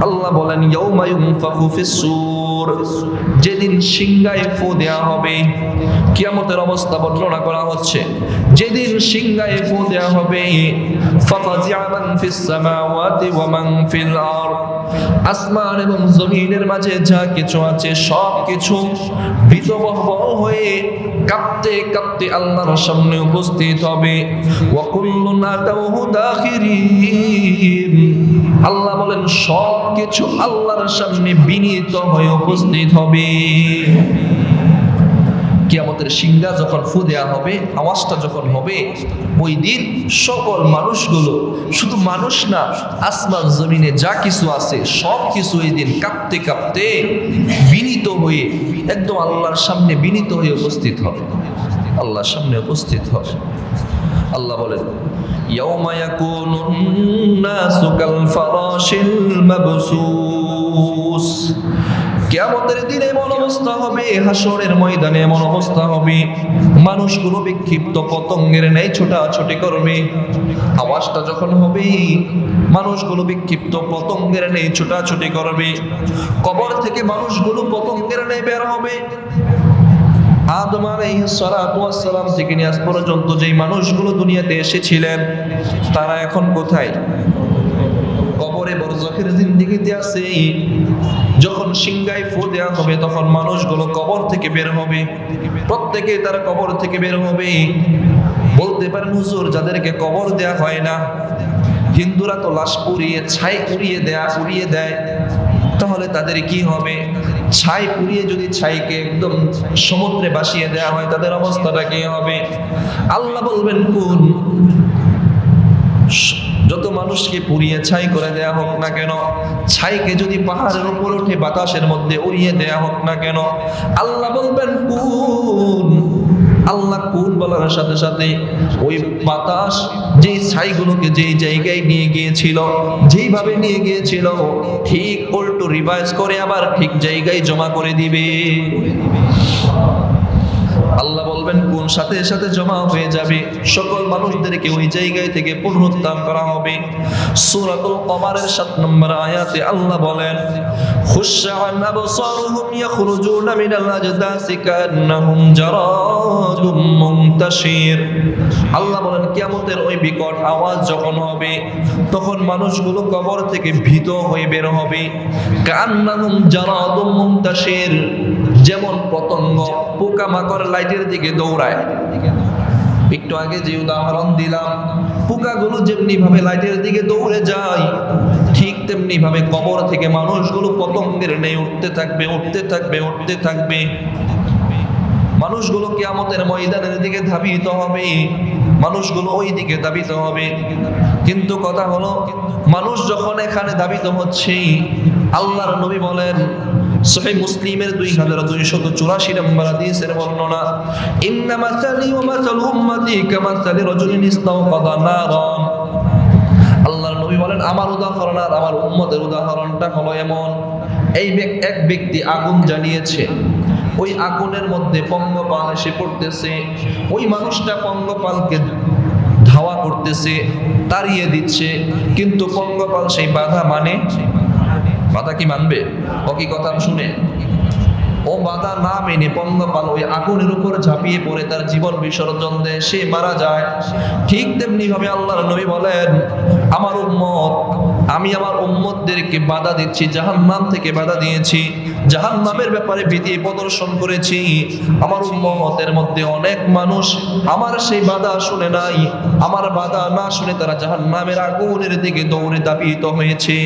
আল্লাহ বলেন, ইয়াউমা ইউনফাখু ফিস সূর, যেদিন সিংহায় ফু দেয়া হবে। কিয়ামতের অবস্থা বর্ণনা করা হচ্ছে, যেদিন সিংহায় ফু দেয়া হবে, ফাফাজিআ মান ফিস সামাওয়াতি ওয়া মান ফিল আরদ, আসমান এবং জমিনের মাঝে যা কিছু আছে সব কিছু ভীতবহ্বল হয়ে কাঁপতে কাঁপতে আল্লাহর সামনে উপস্থিত হবে। ওয়া কুল্লুন আতাউহু দাখিরিন, আল্লাহ বলেন সব কিছু আল্লাহর সামনে বিনীত হয়ে উপস্থিত হবে। কিয়ামতের সিংহা যখন ফু দেয়া হবে, আওয়াজটা যখন হবে, ওই দিন সকল মানুষগুলো, শুধু মানুষ না, আসমান জমিনে যা কিছু আছে সব কিছু এই দিন কাঁপতে কাঁপতে বিনীত হয়ে একদম আল্লাহর সামনে বিনীত হয়ে উপস্থিত হবে, আল্লাহর সামনে উপস্থিত হবে। আল্লাহ বলেন, ইয়াউমা ইয়াকুনুন নাসু কাল ফারাশিল মাবসুস, কিয়ামতের দিনে এমন অবস্থা হবে, হাসরের ময়দানে এমন অবস্থা হবে, মানুষগুলো বিক্ষিপ্ত পতঙ্গের ন্যায় ছোটাছুটি করবে। আওয়াজটা যখন হবে, মানুষগুলো বিক্ষিপ্ত পতঙ্গের ন্যায় ছোটাছুটি করবে। কবর থেকে মানুষগুলো পতঙ্গের ন্যায় বের হবে। আদম আলাইহিস সালাতু ওয়াস সালাম থেকে নিয়ে আজ পর্যন্ত যেই মানুষগুলো দুনিয়াতে এসেছিলেন, তারা এখন কোথায়? কবরে বরজখের জিন্দেগিতে আছে। যখন সিংহায় ফু দেওয়া হবে, তখন মানুষগুলো কবর থেকে বের হবে, প্রত্যেকে তারা কবর থেকে বের হবে। বলতে পারেন, হুজুর, যাদেরকে কবর দেয়া হয় না, হিন্দুরা তো লাশ পুড়িয়ে ছাই উড়িয়ে দেয়, তাহলে তাদের কি হবে? ছাই পুড়িয়ে যদি ছাইকে একদম সমুদ্রে ভাসিয়ে দেওয়া হয়, তাদের অবস্থাটা কি হবে? আল্লাহ বলবেন, কোন যত মানুষকে পুড়িয়ে ছাই করে দেয়া হোক না কেন, ছাইকে যদি পাহাড়ের উপর উঠে বাতাসের মধ্যে উড়িয়ে দেয়া হোক না কেন, আল্লাহ বলবেন কোন। আল্লাহ কোন বলার সাথে সাথে ওই বাতাস যেই ছাইগুলোকে যেই জায়গায় নিয়ে গিয়েছিল, যেইভাবে নিয়ে গিয়েছিল, ঠিক উল্টো রিভাইজ করে আবার ঠিক জায়গায় জমা করে দিবে। আল্লাহ বলবেন কোন সাথে সাথে জমা হয়ে যাবে, সকল মানুষদেরকে ওই জায়গায় থেকে পুনরুত্থান করা হবে। সূরাতুল কমারের 7 নম্বর আয়াতে আল্লাহ বলেন, খুশআন আবসারুহুম ইয়াখরুজুনা মিনাল আজদাসি কান্নাহুম জারাদুম মুনতাশির। আল্লাহ বলেন কিয়ামতের ওই বিকট আওয়াজ যখন হবে, তখন মানুষগুলো কবর থেকে ভীত হয়ে বের হবে। কান্নাহুম জারাদুম মুনতাশির, যেমন পতঙ্গ পোকামাকড় লাইটের দিকে দৌড়ায়। একটু আগে যে উদাহরণ দিলাম, পোকাগুলো যেমনি ভাবে লাইটের দিকে দৌড়ে যায়, ঠিক তেমনি ভাবে কবর থেকে মানুষগুলো পতঙ্গের ন্যায় উঠতে থাকবে, উঠতে থাকবে, উঠতে থাকবে। মানুষগুলো কিয়ামতের ময়দানের দিকে ধাবিত হবে, মানুষগুলো ওই দিকে ধাবিত হবে। কিন্তু কথা হলো, মানুষ যখন এখানে ধাবিত হচ্ছে, আল্লাহর নবী বলেন সহিহ মুসলিমের 2284 নম্বর হাদিসের বর্ণনা, ইন্না মাসালি ওয়া মাসালু উম্মতি কামাসালি রাজুলিন ইস্তাওকাদা নারান। আল্লাহর নবী বলেন আমার উদাহরণ আর আমার উম্মতের উদাহরণটা হলো এমন, এক ব্যক্তি আগুন জ্বালিয়েছে, ওই আগুনের মধ্যে পঙ্গপাল এসে পড়তেছে, ওই মানুষটা পঙ্গপালকে ধাওয়া করতেছে, তাড়িয়ে দিচ্ছে, কিন্তু পঙ্গপাল সেই বাধা মানে, বাধা কি মানবে? ও কি কথা শুনে? ও বাধা না মেনে পঙ্গপাল ওই আগুনের উপর ঝাঁপিয়ে পড়ে তার জীবন বিসর্জন দেয়, সে মারা যায়। ঠিক তেমনি ভাবে আল্লাহর নবী বলেন আমার উম্মত, আমি আমার উম্মতদেরকে বাধা দিচ্ছি, জাহান্নাম থেকে বাধা দিয়েছি, জাহান্নামের ব্যাপারে ভীতি প্রদর্শন করেছি। আমার উম্মতের মধ্যে অনেক মানুষ আমার সেই বাধা শুনে নাই, আমার বাধা না শুনে তারা জাহান্নামের আগুনের দিকে দৌড়ে ধাবিত হয়েছে।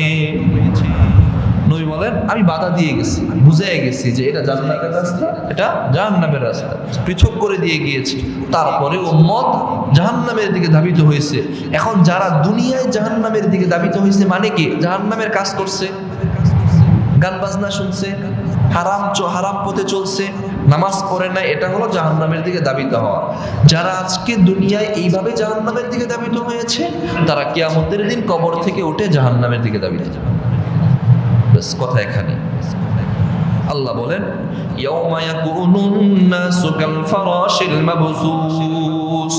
নবী বলেন আমি বাধা দিয়ে গেছি, বুঝিয়ে গেছি যে এটা জান্নাতের রাস্তা, এটা জাহান্নামের রাস্তা, পৃথক করে দিয়ে গিয়েছি। তারপরে উম্মত জাহান্নামের দিকে ধাবিত হয়েছে। এখন যারা দুনিয়ায় জাহান্নামের দিকে ধাবিত হয়েছে মানে কি? জাহান্নামের কাজ করছে, গান বাজনা শুনছে, হারাম পথে চলছে, নামাজ পড়ে না, এটা হলো জাহান্নামের দিকে ধাবিত হওয়া। যারা আজকে দুনিয়ায় এইভাবে জাহান্নামের দিকে ধাবিত হয়েছে, তারা কিয়ামতের দিন কবর থেকে উঠে জাহান্নামের দিকে ধাবিত যাবে। কথা এখানে আল্লাহ বলেন ইয়াউমা ইয়াকুনুন নাসু কাল ফারাশিল মাবসুস,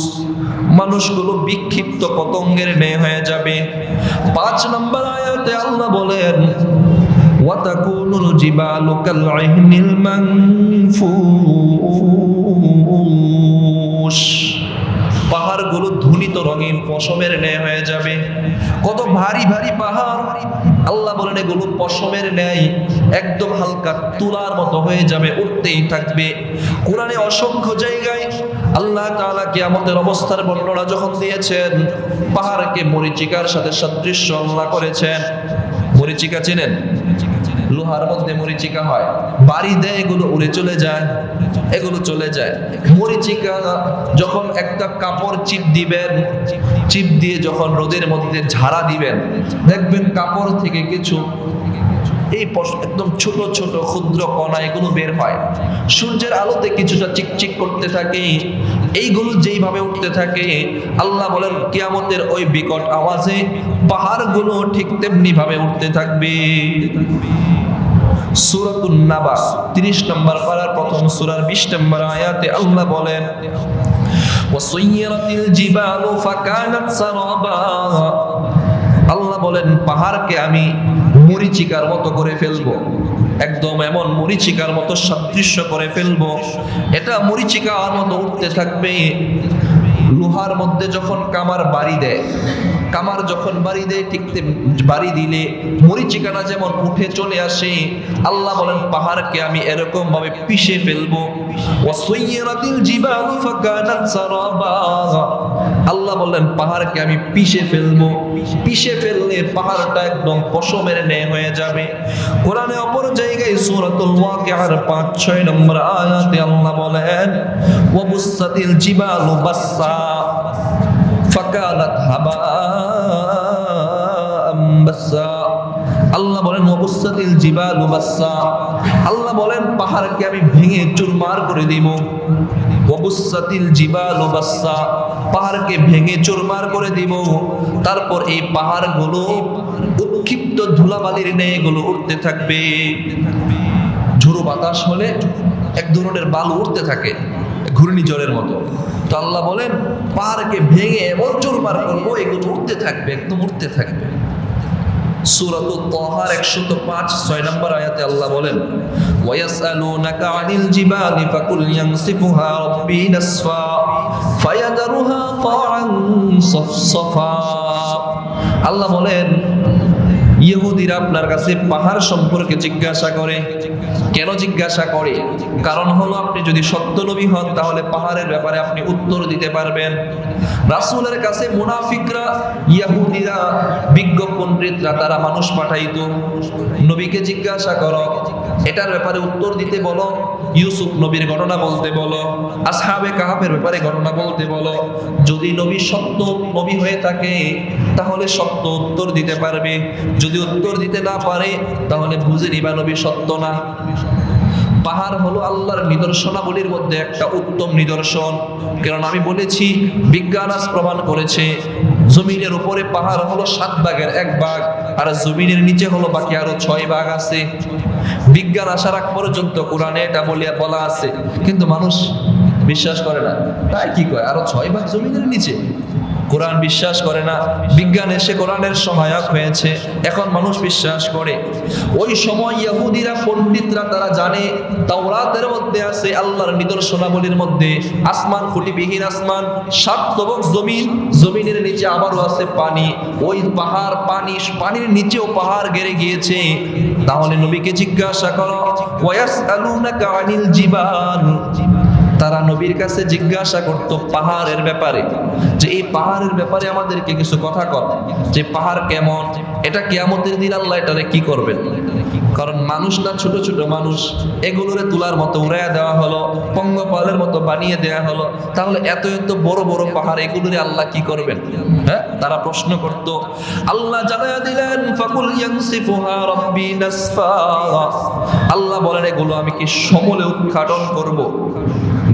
মানুষগুলো বিক্ষিপ্ত পতঙ্গের ন্যায় হয়ে যাবে। 5 নম্বর আয়াতে আল্লাহ বলেন ওয়া তাকুনুল জিবালু কাল ইহনিল মানফুস, পাহাড়গুলো ধুনিত রঙিন পশমের ন্যায় হয়ে যাবে। কত ভারী ভারী পাহাড়, আল্লাহ বলেন এগুলো পশমের ন্যায় একদম হালকা তুলার মতো হয়ে যাবে, উঠতেই থাকবে। কোরআনে অসংখ্য জায়গায় আল্লাহ তাআলা কিয়ামতের অবস্থার বর্ণনা যখন দিয়েছেন, পাহাড়কে মরীচিকার সাথে সাদৃশ্য আল্লাহ করেছেন। মরীচিকা চেনেন? লোহার মধ্যে মরীচিকা হয়, বাড়ি দেয় এগুলো উড়ে চলে যায়, এগুলো চলে যায়। মরীচিকা যখন একটা কাপড় চিপ দিবেন, চিপ দিয়ে যখন রোদের মধ্যে ঝাড়া দিবেন, দেখবেন কাপড় থেকে কিছু এই একদম ছোট ছোট ক্ষুদ্র কণা এগুলো বের হয়, সূর্যের আলোতে কিছুটা চিকচিক করতে থাকে। এইগুলো যেইভাবে উঠতে থাকে, আল্লাহ বলেন কিয়ামতের ওই বিকট আওয়াজে পাহাড়গুলো ঠিক তেমনি ভাবে উঠতে থাকবে। সূরাতুন নাবা 30 নম্বর পারার প্রথম সূরার 20 নম্বর আয়াতে আল্লাহ বলেন ওয়াসুয়্যিরাতিল জিবালু ফাকানাত সারাবা, আল্লাহ বলেন পাহাড়কে আমি মরীচিকার মতো করে ফেলবো, একদম এমন মরীচিকার মতো সাদৃশ্য করে ফেলবো, এটা মরীচিকার মতো উঠতে থাকবে। লোহার মধ্যে যখন কামার বাড়ি দেয়, কামার যখন বাড়ি দেয়, ঠিক বাড়ি দিলে মরীচিকাটা যেমন উঠে চলে আসে, আল্লাহ বলেন পাহাড়কে আমি এরকম ভাবে পিষে ফেলবো। ওয়াসুয়্যিরাতিল জিবালু ফাকানাত সারাবা, আল্লাহ বলেন পাহাড়কে আমি পিষে ফেলবো, পিষে ফেললে পাহাড়টা একদম পশমের ন্যায় হয়ে যাবে। কোরআনে অপর জায়গায় সূরাতুল ওয়াকিআর 5-6 নম্বর আয়াতে আল্লাহ বলেন ওয়াবুসাতিল জিবালু বাসসা ফাকানাত হাবাআম বাসসা, আল্লাহ বলেন ওয়াবুসাতিল জিবালু বাসসা, আল্লাহ বলেন পাহাড়কে আমি ভেঙে চুরমার করে দিব। ওয়াবুসাতিল জিবালু বাসসা, পাহাড়কে ভেঙে চুরমার করে দিব। তারপর এই পাহাড়গুলো উৎক্ষিপ্ত ধুলাবালির ন্যায় এগুলো উঠতে থাকবে। ঝোড়ো বাতাস হলে এক ধরনের বালু উঠতে থাকে ঘূর্ণিঝড়ের মতো। তো আল্লাহ বলেন পাহাড়কে ভেঙে এমন চুরমার করবো এগুলো উঠতে থাকবে, একদম উঠতে থাকবে। সূরাতুত তাহার 105-6 নম্বর আয়াতে আল্লাহ বলেন ওয়ায়াসআলুনাকা আনিল জিবালি ফাকুল ইয়ানসিফুহা রাব্বি নাসফা ফায়াদারুহা কাআন সাফসাফা। আল্লাহ বলেন ইহুদিরা আপনার কাছে পাহাড় সম্পর্কে জিজ্ঞাসা করে। কেন জিজ্ঞাসা করে? কারণ হলো আপনি যদি সত্য নবী হন তাহলে পাহাড়ের ব্যাপারে আপনি উত্তর দিতে পারবেন। রাসূলের কাছে মুনাফিকরা, ইহুদিরা, বিজ্ঞ পণ্ডিতরা তারা মানুষ পাঠাইতো, নবীকে জিজ্ঞাসা করো, এটার ব্যাপারে উত্তর দিতে বলো, ইউসুফ নবীর ঘটনা বলতে বলো, আসহাবে কাহাফের ব্যাপারে ঘটনা বলতে বলো। যদি নবী সত্য নবী হয়ে থাকে তাহলে সত্য উত্তর দিতে পারবে, যদি উত্তর দিতে না পারে তাহলে বুঝে নিবা নবী সত্য না। পাহাড় হলো আল্লাহর নিদর্শনাবলীর মধ্যে একটা উত্তম নিদর্শন। কারণ আমি বলেছি বিজ্ঞান আজ প্রমাণ করেছে জমিনের উপরে পাহাড় হলো 7 ভাগের 1 ভাগ, আর জমিনের নিচে হলো বাকি আরো 6 ভাগ আছে। বিজ্ঞান আসার আগ পর্যন্ত কোরআনে এটা বলা আছে, কিন্তু মানুষ বিশ্বাস করে না। তাই কি কয় আরো 6 ভাগ জমিনের নিচে? কোরআন বিশ্বাস করে না। বিজ্ঞান এসে কোরআনের সহায়ক হয়েছে, এখন মানুষ বিশ্বাস করে। ওই সময় ইহুদিরা পণ্ডিতরা তারা জানে তাওরাতের মধ্যে আছে আল্লাহর নিদর্শনাবলীর মধ্যে আসমান, খুঁটিবিহীন আসমান, 7 তবক জমিন, জমিনের নিচে আবারও আছে পানি। ওই পাহাড় পানির নিচেও পাহাড় গেড়ে গিয়েছে। তাহলে নবীকে জিজ্ঞাসা করো ওয়ায়াসআলুনাকা আনিল জিবাল। তারা নবীর কাছে জিজ্ঞাসা করত পাহাড়ের ব্যাপারে, যে এই পাহাড়ের ব্যাপারে আমাদেরকে কিছু কথা কর, যে পাহাড় কেমন, এটা কিয়ামতের দিন আল্লাহ এটারে কি করবেন। কারণ মানুষ না, ছোট ছোট মানুষ, এগুলোরে তুলার মতো উড়াইয়া দেওয়া হলো, পঙ্গপালের মতো বানিয়ে দেওয়া হলো, তাহলে এত এত বড় বড় পাহাড় এগুলোরে আল্লাহ কি করবেন? হ্যাঁ, তারা প্রশ্ন করত। আল্লাহ জানায়া দিলেন ফাকুল ইয়ানসিফুহা রাব্বি নাসফা। আল্লাহ বলেন এগুলো আমি কি সমূলে উৎখাটন করব,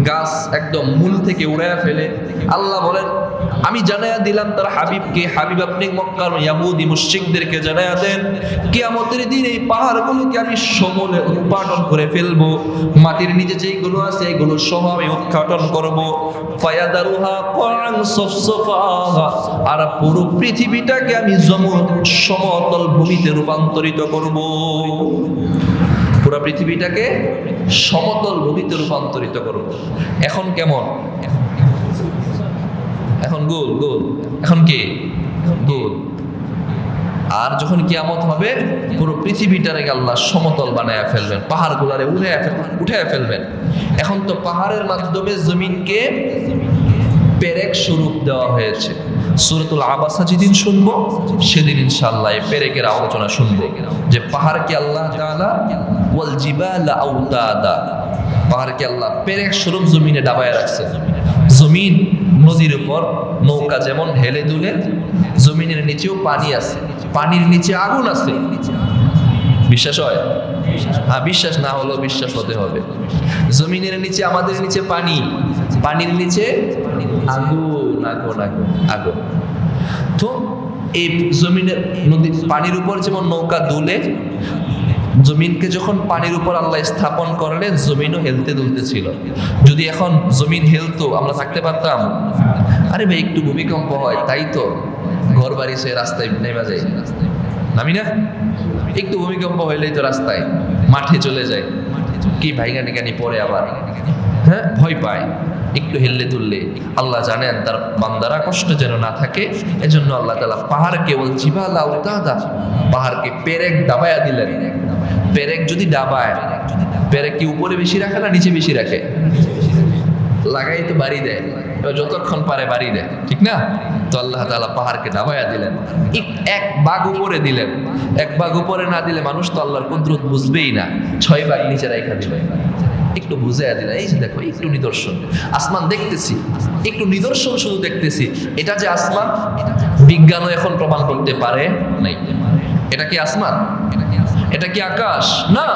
গাছ একদম মূল থেকে উড়াইয়া ফেলে। আল্লাহ বলেন আমি জানায়া দিলাম তার হাবিবকে, হাবিব আপনি মক্কার ইহুদি মুশরিকদেরকে জানায়া দেন কিয়ামতের দিন এই পাহাড়গুলোকে আমি সমূলে উৎপাটন করে ফেলবো, মাটির নিচে যেগুলো আছে এগুলো সহ আমি উৎখাটন করব। ফায়াদারুহা কাআন সাফসাফা। আর পুরো পৃথিবীটাকে আমি সমতল ভূমিতে রূপান্তরিত করব। পুরো পৃথিবীটাকে সমতল ভূমিতে রূপান্তরিত করব। এখন কেমন? এখন গোল গোল, এখন কি গোল। আর যখন কিয়ামত হবে পুরো পৃথিবীটারে আল্লাহ সমতল বানায়া ফেলবেন, পাহাড়গুলারে উঠায়া ফেলবেন। এখন তো পাহাড়ের মাধ্যমে জমিনকে পেরেক স্বরূপ দেওয়া হয়েছে। সূরাতুল আবাসা যেদিন শুনবো সেদিন ইনশাআল্লাহ এই পেরেকের আলোচনা শুনবো, যে পাহাড়কে আল্লাহ তাআলা ওয়াল জিবালা আওতাদা, পাহাড়কে আল্লাহ পেরেক স্বরূপ জমিনে ডাবায় রাখছে। জমিন নদীর উপর নৌকা যেমন হেলে দুলে, জমিনের নিচেও পানি আছে, পানির নিচে আগুন আছে। বিশ্বাস হয়? হ্যাঁ, বিশ্বাস না হলেও বিশ্বাস হতে হবে। জমিনের নিচে, আমাদের নিচে পানি, পানির নিচে আগুন আগুন আগুন আগুন। তো এই জমিনের নদী পানির উপর যেমন নৌকা দুলে, জমিনকে যখন পানির উপর আল্লাহ স্থাপন করলেন জমিনও হেলতে দুলতে ছিল। যদি এখন জমিন হেলতো আমরা থাকতে পারতাম? আরে ভাই একটু ভূমিকম্প হয় তাই তো ঘর বাড়ি সে রাস্তায় নেমে যায়, নামি না? একটু ভূমিকম্প হইলেই তো রাস্তায় মাঠে চলে যায়, কি ভাইগানিগানি পরে আবার হ্যাঁ ভয় পায়। একটু হেললে তুললে আল্লাহ জানেন তার বান্দারা কষ্ট যেন না থাকে, এজন্য আল্লাহ তাআলা পাহাড়কে ওয়াল জিবালা আওতাদা, পাহাড়কে পেরেক দাবায়া দিলেন। পেরেক যদি ডাবায়, পেরেক কি উপরে বেশি রাখে না নিচে বেশি রাখে? লাগাই তো বাড়ি দেয়, যতক্ষণ পারে বাড়ি দেয়, ঠিক না? তো আল্লাহ তাআলা পাহাড়কে ডাবায়া দিলেন, এক ভাগ উপরে দিলেন। এক ভাগ উপরে না দিলে মানুষ তো আল্লাহর কুদরত বুঝবেই না, 6 ভাগ নিচে রাখা দিলেন। একটু বুঝাইয়া দিলেন, এই যে দেখো একটু নিদর্শন, আসমান দেখতেছি, একটু নিদর্শন শুধু দেখতেছি। এটা যে আসমান বিজ্ঞানও এখন প্রমাণ করতে পারে নাই। এটা কি আসমান? এটা কি আকাশ? না,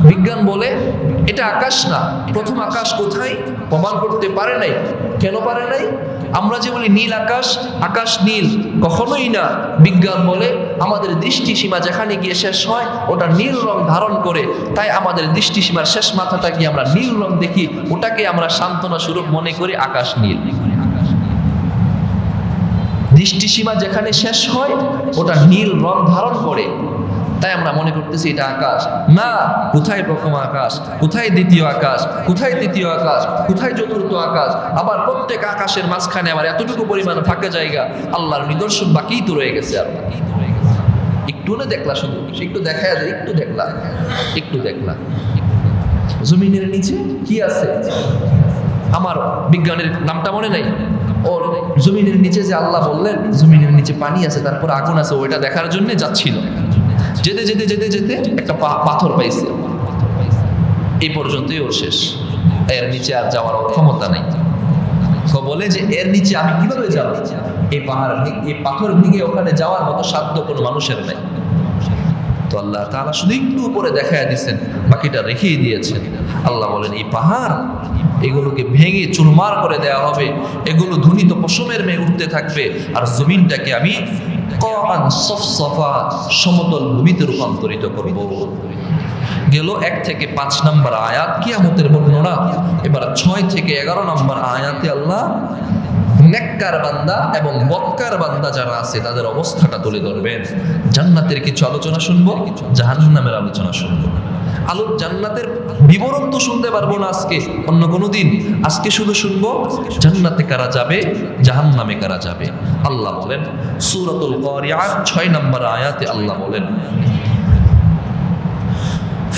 বিজ্ঞান বলে এটা আকাশ না। প্রথম আকাশ কোথায় প্রমাণ করতে পারে নাই। কেন পারে নাই? আমরা যে বলি নীল আকাশ, আকাশ নীল, কখনোই না। বিজ্ঞান বলে আমাদের দৃষ্টিসীমা যেখানে গিয়ে শেষ হয় ওটা নীল রং ধারণ করে, তাই আমাদের দৃষ্টিসীমার শেষ মাথাটা গিয়ে আমরা নীল রং দেখি, ওটাকে আমরা সান্ত্বনা স্বরূপ মনে করি আকাশ নীল। দৃষ্টিসীমা যেখানে শেষ হয় ওটা নীল রং ধারণ করে, তাই আমরা মনে করতেছি এটা আকাশ। না, কোথায় প্রথম আকাশ, কোথায় দ্বিতীয় আকাশ, কোথায় তৃতীয় আকাশ, কোথায় চতুর্থ আকাশ? আবার প্রত্যেক আকাশের মাঝখানে আবার এতটুকু পরিমাণ ফাঁকা জায়গা, আল্লাহর নিদর্শন বাকিই তো রয়ে গেছে। আর একটু না দেখলা, শুধু একটু দেখা যায়, একটু দেখলা জমিনের নিচে কি আছে? আমার বিজ্ঞানের নামটা মনে নাই। ওর জমিনের নিচে যে আল্লাহ বললেন জমিনের নিচে পানি আছে, তারপর আগুন আছে, ওইটা দেখার জন্য যাচ্ছিল। যেতে যেতে যেতে যেতে একটা পাথর পাইছে, এই পর্যন্তই ওর শেষ। এর নিচে আর যাওয়ার ক্ষমতা নাই। তো বলে যে এর নিচে আমি কিভাবে যাব? এই পাথর ভেঙে ওখানে যাওয়ার মতো সাধ্য কোনো মানুষের নাই। তো আল্লাহ তাআলা শুধু একটু উপরে দেখায় দিয়েছেন, বাকিটা রেখেই দিয়েছেন। আল্লাহ বলেন এই পাহাড় এগুলোকে ভেঙে চুরমার করে দেওয়া হবে, এগুলো ধুনিত পশমের মেয়ে উঠতে থাকবে, আর জমিনটাকে আমি কআন সফসফা সমতল ভূমিতে রূপান্তরিত করব। গেল 1 থেকে 5 নম্বর আয়াত কিয়ামতের বর্ণনা। এবার 6 থেকে 11 নম্বর আয়াতে আল্লাহ নেককার বান্দা এবং বদকার বান্দা যারা আছে তাদের অবস্থাটা তুলে ধরবেন। জান্নাতের কিছু আলোচনা শুনবো, জাহান্নামের আলোচনা শুনবো। জান্নাতের বিবরণ তো শুনতে পারবো না আজকে, অন্য কোনো দিন। আজকে শুধু শুনবো জান্নাতে কারা যাবে, জাহান্নামে কারা যাবে। আল্লাহ বলেন সূরাতুল কারিয়া 6 নম্বর আয়াতে আল্লাহ বলেন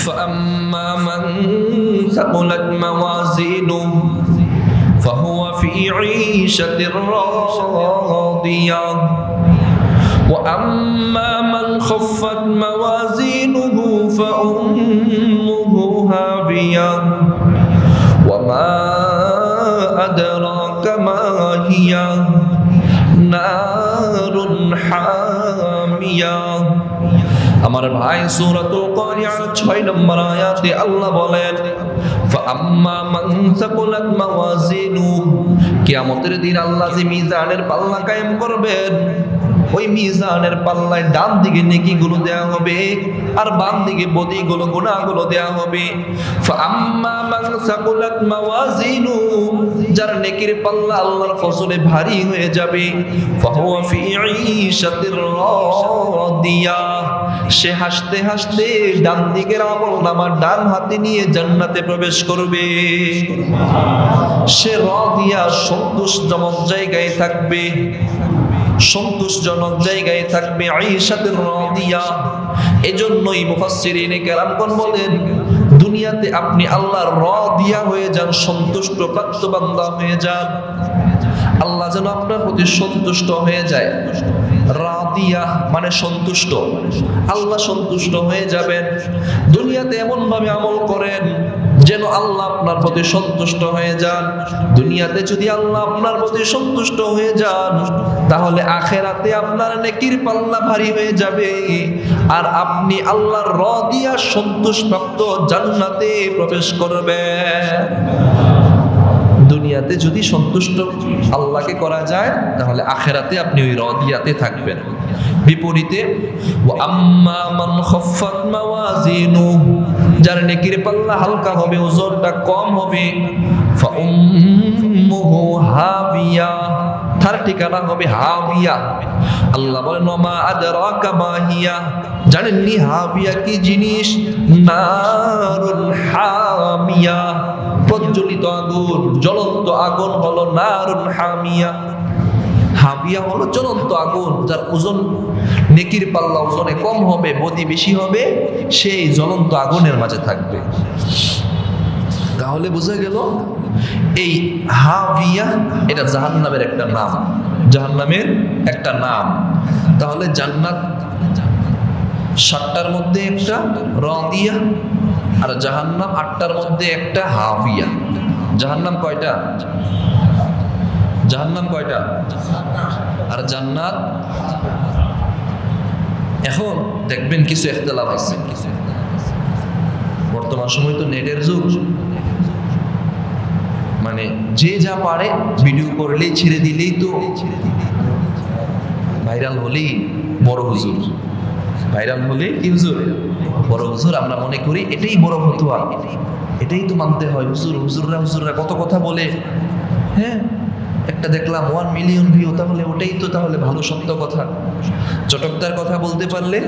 فَأَمَّا مَنْ ثَقُلَتْ مَوَازِينُهُ فَهُوَ فِي عِيشَةٍ رَاضِيَةٍ وَأَمَّا مَنْ خَفَّتْ مَوَازِينُهُ فَأُمُّهُ هَاوِيَةٌ وَمَا أَدْرَاكَ مَا هِيَ نَارٌ حَامِيَةٌ। আমার ভাই সূরাতুল কারিয়ার 6 নম্বর আয়াতে আল্লাহ বলেন ফাআম্মা মান সাকুলাত মাওয়াজিনুহু, কিয়ামতের দিন আল্লাহ যে মিজানের পাল্লা কায়েম করবেন, ওই মিজানের পাল্লায় ডান দিকে নেকিগুলো দেয়া হবে আর বাম দিকে বদিগুলো গুনাহগুলো দেয়া হবে। ফাআম্মা মান সাকুলাত মাওয়াজিনুহু, যার নেকির পাল্লা আল্লাহর ফজলে ভারী হয়ে যাবে, ফাহুয়া ফি ঈশাতির রাদিয়া, সে হাসতে হাসতে ডান দিকের আমলনামা ডান হাতে নিয়ে জান্নাতে প্রবেশ করবে। সে রাদিয়া সন্তোষজনক জায়গায় থাকবে, সন্তোষজনক জায়গায় থাকবে, ঈশাতুর রাদিয়া। এজন্যই মুফাসসিরিনে কেরামগণ বলেন দুনিয়াতে আপনি আল্লাহর রাদিয়া হয়ে যান, সন্তুষ্ট প্রাপ্ত বান্দা হয়ে যান। আল্লাহ যেন আপনার প্রতি সন্তুষ্ট হয়ে যায়। রাদিয়া মানে সন্তুষ্ট, আল্লাহ সন্তুষ্ট হয়ে যাবেন। দুনিয়াতে এমন ভাবে আমল করেন যেন আল্লাহ আপনার প্রতি সন্তুষ্ট হয়ে যান। দুনিয়াতে যদি আল্লাহ আপনার প্রতি সন্তুষ্ট হয়ে যান, তাহলে আখিরাতে আপনার নেকির পাল্লা ভারী হয়ে যাবে, আর আপনি আল্লাহর রাদিয়া সন্তুষ্টপ্রাপ্ত জান্নাতে প্রবেশ করবেন। দুনিয়াতে যদি সন্তুষ্ট আল্লাহকে করা যায়, তাহলে আখিরাতে আপনি ওই রাদিয়াতে থাকবেন। বিপরীতে ওয়া আম্মা মান খাফফাত মাওয়াজিনুহু, যার নেকির পাল্লা হালকা হবে, ওজনটা কম হবে, ফা উম্মুহু হাবিয়া, তার ঠিকানা হবে হাবিয়া। আল্লাহ বলেন ওমা আদরাকা মা হিয়া, জানেননি হাবিয়া কি জিনিস? নারুল হামিয়া, প্রজ্বলিত আগুন, জ্বলন্ত আগুন হলো নারুন হামিয়া। হাবিয়া হলো জ্বলন্ত আগুন, যার ওজন নেকির পাল্লা ওজনে কম হবে, বদি বেশি হবে, সেই জ্বলন্ত আগুনের মাঝে থাকবে। তাহলে বোঝা গেল এই হাবিয়া এটা জাহান্নামের একটা নাম, জাহান্নামের একটা নাম। তাহলে জান্নাত 7টার মধ্যে একটা রাদিয়া, আর জাহান্নাম 8টার মধ্যে একটা হাবিয়া। জাহান্নাম কয়টা? জাহান্নাম কয়টা? আর জান্নাত। এখন দেখবেন কিছু ইখতিলাফ আছে। বর্তমান সময় তো নেটের যুগ, মানে যে যা পারে ভিডিও করলেই ছেড়ে দিলেই তো ভাইরাল হলেই বড় হুজুর, ভাইরাল হলে কি হুজুর? বড় হুজুর। আমরা মনে করি এটাই বড় ফতোয়া, এটাই তো মানতে হয়। হুজুররা কত কথা বলে, হ্যাঁ একটা দেখলাম 1 মিলিয়ন ভিউ, তাহলে ওটাই তো তাহলে ভালো সত্য কথা। চটকদার কথা বলতে পারলে,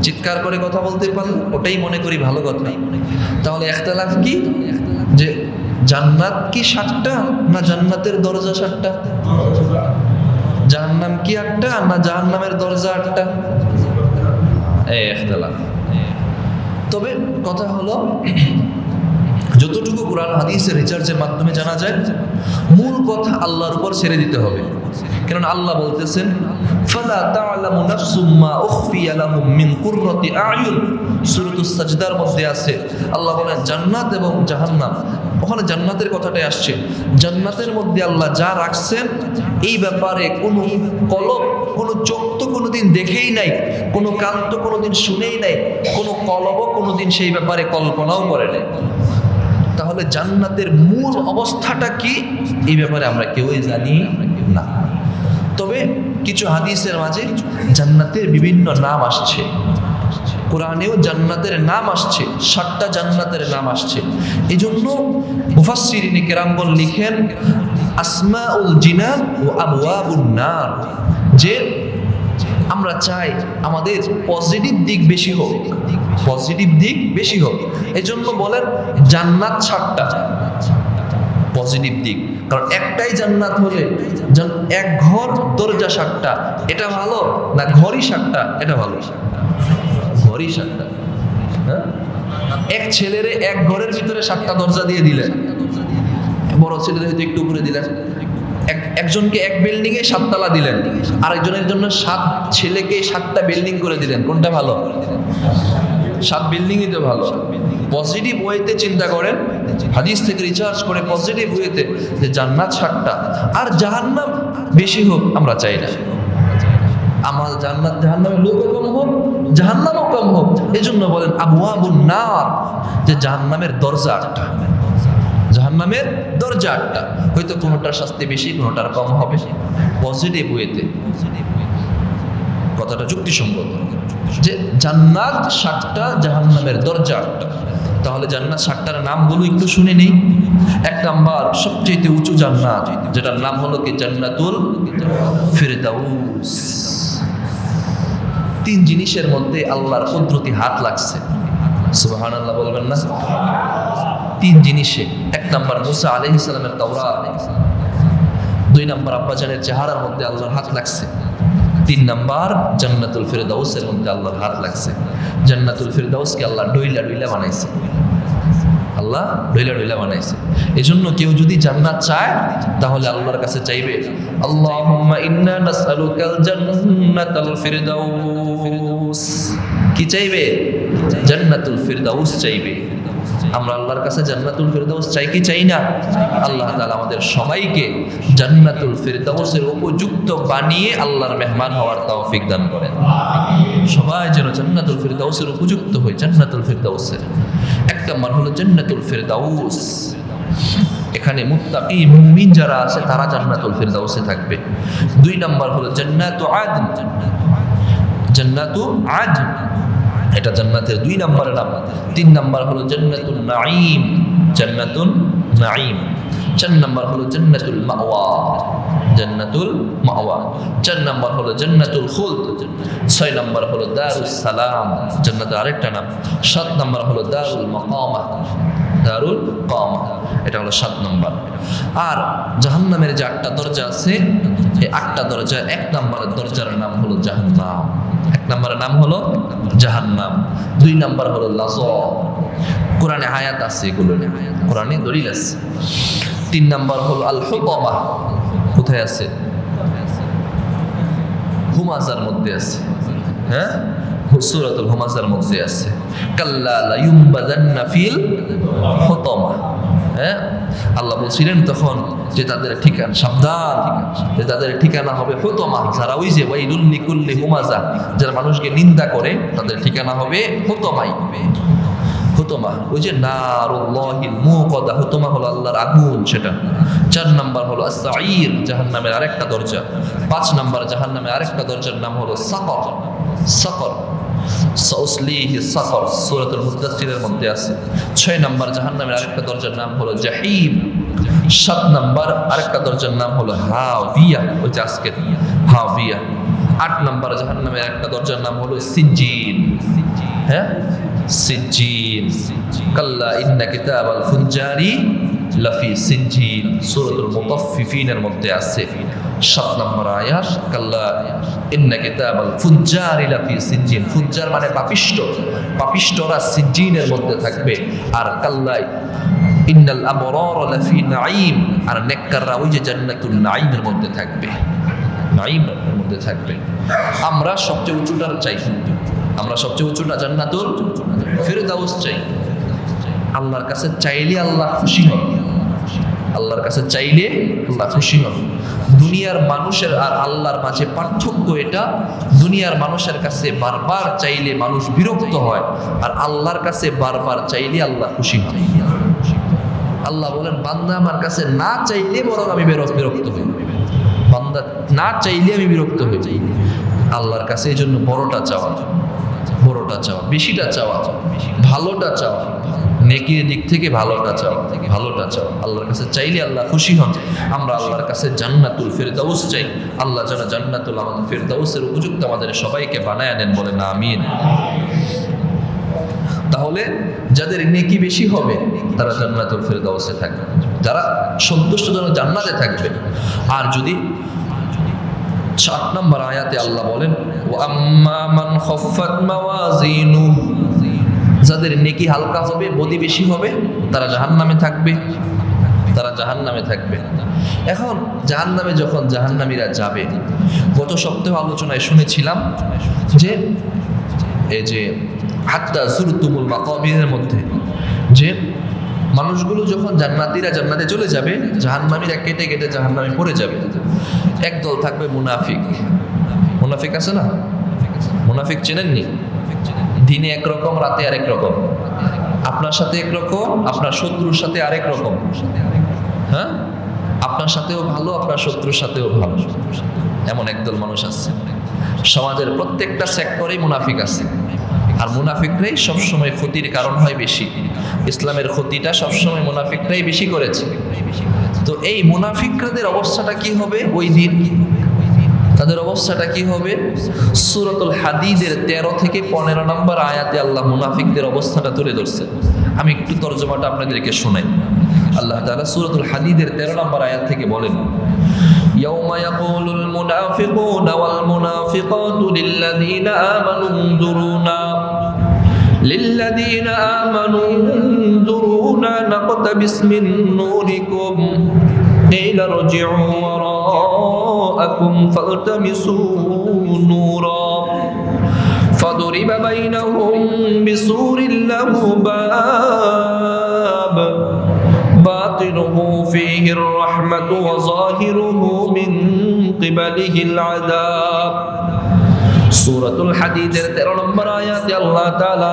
চিৎকার করে কথা বলতে পারলে ওটাই মনে করি ভালো কথা। তাহলে ইখতিলাফ কি? যে জান্নাত কি 7টা না জান্নাতের দরজা 7টা? জাহান্নাম কি 8টা না জাহান্নামের দরজা 8টা? এই ইখতিলাফ। তবে কথা হলো যতটুকু কোরআন হাদিসের রিসার্চের মাধ্যমে জানা যায়, মূল কথা আল্লাহর উপর ছেড়ে দিতে হবে। কারণ আল্লাহ বলতেছেন ফালা তা'লামু নাফসুম মা উখফিয়া লাহুম মিন কুররাতি আ'য়ুন, সূরাতুস সাজদার মধ্যে আছে। আল্লাহ বলেন জান্নাত এবং জাহান্নাম, ওখানে জান্নাতের কথাটাই আসছে। জান্নাতের মধ্যে আল্লাহ যা রাখছেন এই ব্যাপারে কোনো কলব, কোনো চোখ তো কোনোদিন দেখেই নাই, কোনো কান তো কোনোদিন শুনেই নাই, কোনো কলবও কোনোদিন সেই ব্যাপারে কল্পনাও করে নাই। তাহলে জান্নাতের মূল অবস্থাটা কি এই ব্যাপারে আমরা কেউই জানি না। তবে কিছু হাদিসের মাঝে জান্নাতের বিভিন্ন নাম আসছে, কোরআনেও জান্নাতের নাম আসছে, 7টা জান্নাতের নাম আসছে। এই জন্য মুফাসসিরিনে কেরামগণ লিখেন আসমাউল জিনান ও আবওয়াবুন নার, যে আমরা চাই আমাদের পজিটিভ দিক বেশি হোক, পজিটিভ দিক বেশি হোক। এই জন্য বলেন জান্নাত 7টা পজিটিভ দিক। কারণ একটাই জান্নাত হলে এক ঘর দরজা 7টা, এটা ভালো না ঘরই 7টা? এটা ভালো, ঘরই 7টা। হ্যাঁ, এক ছেলেরে এক ঘরের ভিতরে 7টা দরজা দিয়ে দিলেন, বড় ছেলের হয়তো একটু উপরে দিলেন। একজনকে এক বিল্ডিং এ 7 তলা দিলেন, আরেকজনের জন্য 7 ছেলেকে 7টা বিল্ডিং করে দিলেন। কোনটা ভালো? 7 বিল্ডিংই তো ভালো। পজিটিভ ওয়েতে চিন্তা করেন, হাদিস থেকে রিসার্চ করে পজিটিভ ওয়েতে যে জান্নাত 7টা আর জাহান্নাম বেশি হোক আমরা চাই না। আমার জান্নাত জাহান্নামের লোকও কম হোক, জাহান্নামও কম হোক। এই জন্য বলেন আবওয়াবুন নার, যে জাহান্নামের দরজা 8টা, জাহান্নামের দরজা 8টা। হয়তো কোনোটার শাস্তি বেশি, কোনোটার কম হবে, পজিটিভ ওয়েতে। কথাটা যুক্তিসঙ্গত যে জান্নাত 7টা, জাহান্নামের দরজা 8টা। তাহলে জান্নাত 7টার নামগুলো একটু শুনে নেই। 1 নাম্বার সবচেয়ে উঁচু জান্নাত, যেটার নাম হলো কি জান্নাতুল ফিরদাউস। 3 জিনিসের মধ্যে আল্লাহর কুদরতি হাত লাগছে, সুবহানাল্লাহ বলবেন না? 3 জিনিসে। 1 নাম্বার মুসা আলাইহিস সালামের তাওরাত, 2 নাম্বার আব্বাজানের চেহারার মধ্যে আল্লাহর হাত লাগছে, 3 নাম্বার জান্নাতুল ফিরদাউসের মধ্যে আল্লাহর হাত লাগছে। জান্নাতুল ফিরদাউসকে আল্লাহ ডইলা ডইলা বানাইছে, আল্লাহ ডইলা ডইলা বানাইছে। এজন্য কেউ যদি জান্নাত চায় তাহলে আল্লাহর কাছে চাইবে আল্লাহুম্মা ইন্না নাসআলুকাল জান্নাতাল ফিরদাউস। কি চাইবে? জান্নাতুল ফিরদাউস চাইবে। আমরা আল্লাহর কাছে জান্নাতুল ফিরদাউস চাই কি চাই না? আল্লাহ তাআলা আমাদের সবাইকে জান্নাতুল ফিরদাউসের উপযুক্ত বানিয়ে আল্লাহর মেহমান হওয়ার তৌফিক দান করেন। সবাই যেন জান্নাতুল ফিরদাউসের উপযুক্ত হয়। জান্নাতুল ফিরদাউসের 1 নম্বর হলো জান্নাতুল ফিরদাউস। এখানে মুত্তাকি মুমিন যারা আছে তারা জান্নাতুল ফিরদাউসে থাকবে। 2 নম্বর হলো জান্নাতু আদন, জান্নাতু আদন, এটা জান্নাতের 2 নম্বরের নাম। 3 নম্বর হলো জান্নাতুন নাঈম, জান্নাতুন নাঈম। 4 নম্বর হলো জান্নাতুল মাওয়া, জান্নাতুল মাওয়া। 4 নম্বর হলো জান্নাতুল খুলদ। 6 নম্বর হলো দারুস সালাম, জান্নাতের আরেকটা নাম। 7 নম্বর হলো দারুল মাকামা, দারুল কামা, এটা হলো 7 নম্বর। আর জাহান্নামের যে 8টা দরজা আছে, এই 8টা দরজা 1 নম্বরের দরজার নাম হলো জাহান্নাম, 1 নম্বরের নাম হলো জাহান্নাম। 2 নম্বর হলো লাযা, কোরআনে আয়াত আছে, এগুলো কোরআনে দলিল আছে। 3 নম্বর হলো আল হুতামা, কোথায় আছে? হুমাজার মধ্যে আছে। হ্যাঁ, সূরাতুল হুমাজার মধ্যে আছে। কাল্লা লা ইউমবাদান্না ফিল হুতামা। হ্যাঁ, আল্লাহ বলছিলেন তখন যে তাদের ঠিকানা, সাবধান, যে তাদের ঠিকানা হবে হুতামা। যারা ওই যে ওয়াইলুল লিকুল্লি হুমাজা, যারা মানুষকে নিন্দা করে তাদের ঠিকানা হবে হুতামাই। হুতমা, ওই যে নারুল্লাহিল মুকাদা, হুতমা হলো আল্লাহর আগুন, সেটা। 4 নাম্বার হলো আস-সাঈর, জাহান্নামের আরেকটা দরজা। 5 নাম্বার জাহান্নামের আরেকটা দরজার নাম হলো সাকর। সাকর, সাউসলিহি সাকর, সূরাতুল মুদাথথিরের মধ্যে আছে। 6 নাম্বার জাহান্নামের আরেকটা দরজার নাম হলো জাহিম। 7 নাম্বার আরেকটা দরজার নাম হলো হাবিয়া, ওই যে আজকে হাবিয়া। 8 নাম্বার জাহান্নামের একটা দরজার নাম হলো সিজ্জিন। হ্যাঁ, সিজ্জিন। কাল্লা ইন্না কিতাবাল ফুজ্জারি লাফি সিজ্জিন, সূরাতুল মুতাফফিফিনের মধ্যে আছে 7 নম্বর আয়াত। কাল্লা ইন্না কিতাবাল ফুজ্জারি লাফি সিজ্জিন, ফুজ্জার মানে পাপিষ্ঠ, পাপিষ্ঠরা সিজ্জিনের মধ্যে থাকবে। আর কাল্লা ইন্নাল আবরার লাফি নাঈম, আর নেককাররা ওই যে জান্নাতুল নাঈমের মধ্যে থাকবে, নাঈমের মধ্যে থাকবে। আমরা সবচেয়ে উঁচুটার চাই, আমরা সবচেয়ে উঁচুটা জান্নাতুল ফিরদাউস চাই। আল্লাহর কাছে চাইলে আল্লাহ খুশি হন, আল্লাহর কাছে চাইলে আল্লাহ খুশি হন। দুনিয়ার মানুষের আর আল্লাহর মাঝে পার্থক্য এটা, দুনিয়ার মানুষের কাছে বারবার চাইলে মানুষ বিরক্ত হয়, আর আল্লাহর কাছে বারবার চাইলে আল্লাহ খুশি হন। আল্লাহ বলেন, বান্দা আমার কাছে না চাইলে বরং আমি বিরক্ত হই, বান্দা না চাইলে আমি বিরক্ত হই। আল্লাহর কাছে এই জন্য বড়টা চাওয়া, বড়টা চাওয়া, বেশিটা চাওয়া, ভালোটা চাওয়া, নেকির দিক থেকে ভালোটা চাওয়া, ভালোটা চাওয়া। আল্লাহর কাছে চাইলে আল্লাহ খুশি হন। আমরা আল্লাহর কাছে জান্নাতুল ফিরদাউস চাই। আল্লাহ যেন জান্নাতুল ফিরদাউসের উপযুক্ত আমাদের সবাইকে বানায় নেন, বলেন আমিন। তাহলে যাদের নেকি বেশি হবে তারা জান্নাতুল ফিরদাউসে থাকবে, যারা সন্তুষ্টজনক জান্নাতে থাকবে। আর যদি 7 নম্বর আয়াতে আল্লাহ বলেন, ওয়া আম্মা মান খাফফাত মাওয়াজিনুহু, যাদের নেকি হালকা হবে, বদি বেশি হবে, তারা জাহান্নামে থাকবে, তারা জাহান্নামে থাকবে। এখন জাহান্নামে যখন জাহান্নামীরা যাবে, গত সপ্তাহে আলোচনায় শুনেছিলাম যে এই যে হাত্তা যুরতুমুল মাকাবিরের মধ্যে যে মানুষগুলো যখন জান্নাতীরা জান্নাতে চলে যাবে, জাহান্নামীরা কেটে কেটে জাহান্নামে পড়ে যাবে। একদল থাকবে মুনাফিক, মুনাফিক আছে না, মুনাফিক চেনেননি? দিনে একরকম, রাতে আরেক রকম, আপনার সাথে একরকম, আপনার শত্রুর সাথে আরেক রকম। হ্যাঁ, আপনার সাথেও ভালো, আপনার শত্রুর সাথেও ভালো, এমন একদল মানুষ আছে। সমাজের প্রত্যেকটা সেক্টরেই মুনাফিক আছে, আর মুনাফিকরাই সবসময় ক্ষতির কারণ হয় বেশি। ইসলামের ক্ষতিটা সবসময় মুনাফিকরাই বেশি করেছে। তো এই মুনাফিকদের অবস্থাটা কি হবে ওই দিন? তাদের অবস্থাটা কি হবে? সূরাতুল হাদীদের 13 থেকে 15 নম্বর আয়াতে আল্লাহ মুনাফিকদের অবস্থাটা তুলে ধরছে। আমি একটু তরজমাটা আপনাদেরকে শোনাই। আল্লাহ তাআলা সূরাতুল হাদীদের 13 নম্বর আয়াত থেকে বলেন, ইয়াউমা ইয়াকুলুল মুনাফিকুনা ওয়াল মুনাফিকাতু লিল্লাযীনা আমানু উনজুরুনা লিল্লাযীনা আমানু উনজুরুনা নাকতাবিস মিন নূরিকুম قيل ارجعوا وراءكم فالتمسوا نورا فضرب بينهم بسور له باب باطنه فيه الرحمة وظاهره من قبله العذاب। সূরাতুল হাদীদের 13 নম্বর আয়াতে আল্লাহ তাআলা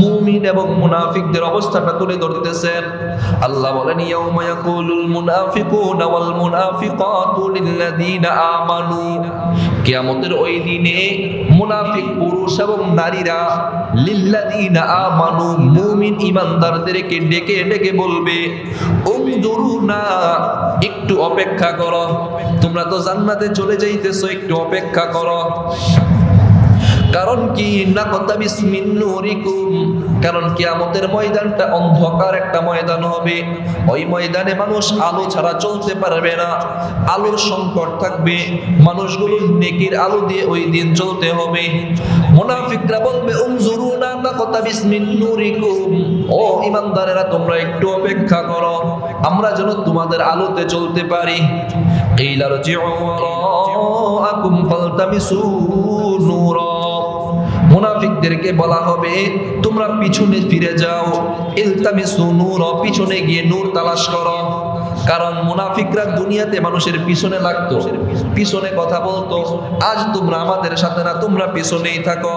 মুমিন এবং মুনাফিকদের অবস্থাটা তুলে ধরতেছেন। আল্লাহ বলেন, ইয়াউমা ইয়াকুলুল মুনাফিকুনা ওয়াল মুনাফিকাতু লিল্লাযীনা আমানু, কিয়ামতের ওই দিনে মুনাফিক পুরুষ এবং নারীরা লিল্লাযীনা আমানু, মুমিন ঈমানদারদেরকে ডেকে ডেকে বলবে, উনজুরুনা, একটু অপেক্ষা করো, তোমরা তো জান্নাতে চলে যাইতেছো, একটু অপেক্ষা করো। কারণ কি? নাকতাবিস মিন নূরিকুম, কারণ কিয়ামতের ময়দানটা অন্ধকার একটা ময়দান হবে। ওই ময়দানে মানুষ আলো ছাড়া চলতে পারবে না, আলোর সংকট থাকবে, মানুষগুলো নেকির আলো দিয়ে ওই দিন চলতে হবে। মুনাফিকরা বলবে, উনজুরুনা নাকতাবিস মিন নূরিকুম, ও ঈমানদারেরা তোমরা একটু অপেক্ষা করো, আমরা যেন তোমাদের আলোতে চলতে পারি। কিলা রজিউ ওয়ারাআকুম ফালতামিসু নূরা, মুনাফিকদেরকে বলা হবে তোমরা পিছনে ফিরে যাও, ইলতামিসু নূরা, পিছনে গিয়ে নূর তালাশ করো। কারণ মুনাফিকরা দুনিয়াতে মানুষের পিছনে লাগতো, পিছনে কথা বলতো। আজ তোমরা আমাদের সাথে না, তোমরা পিছনেই থাকো।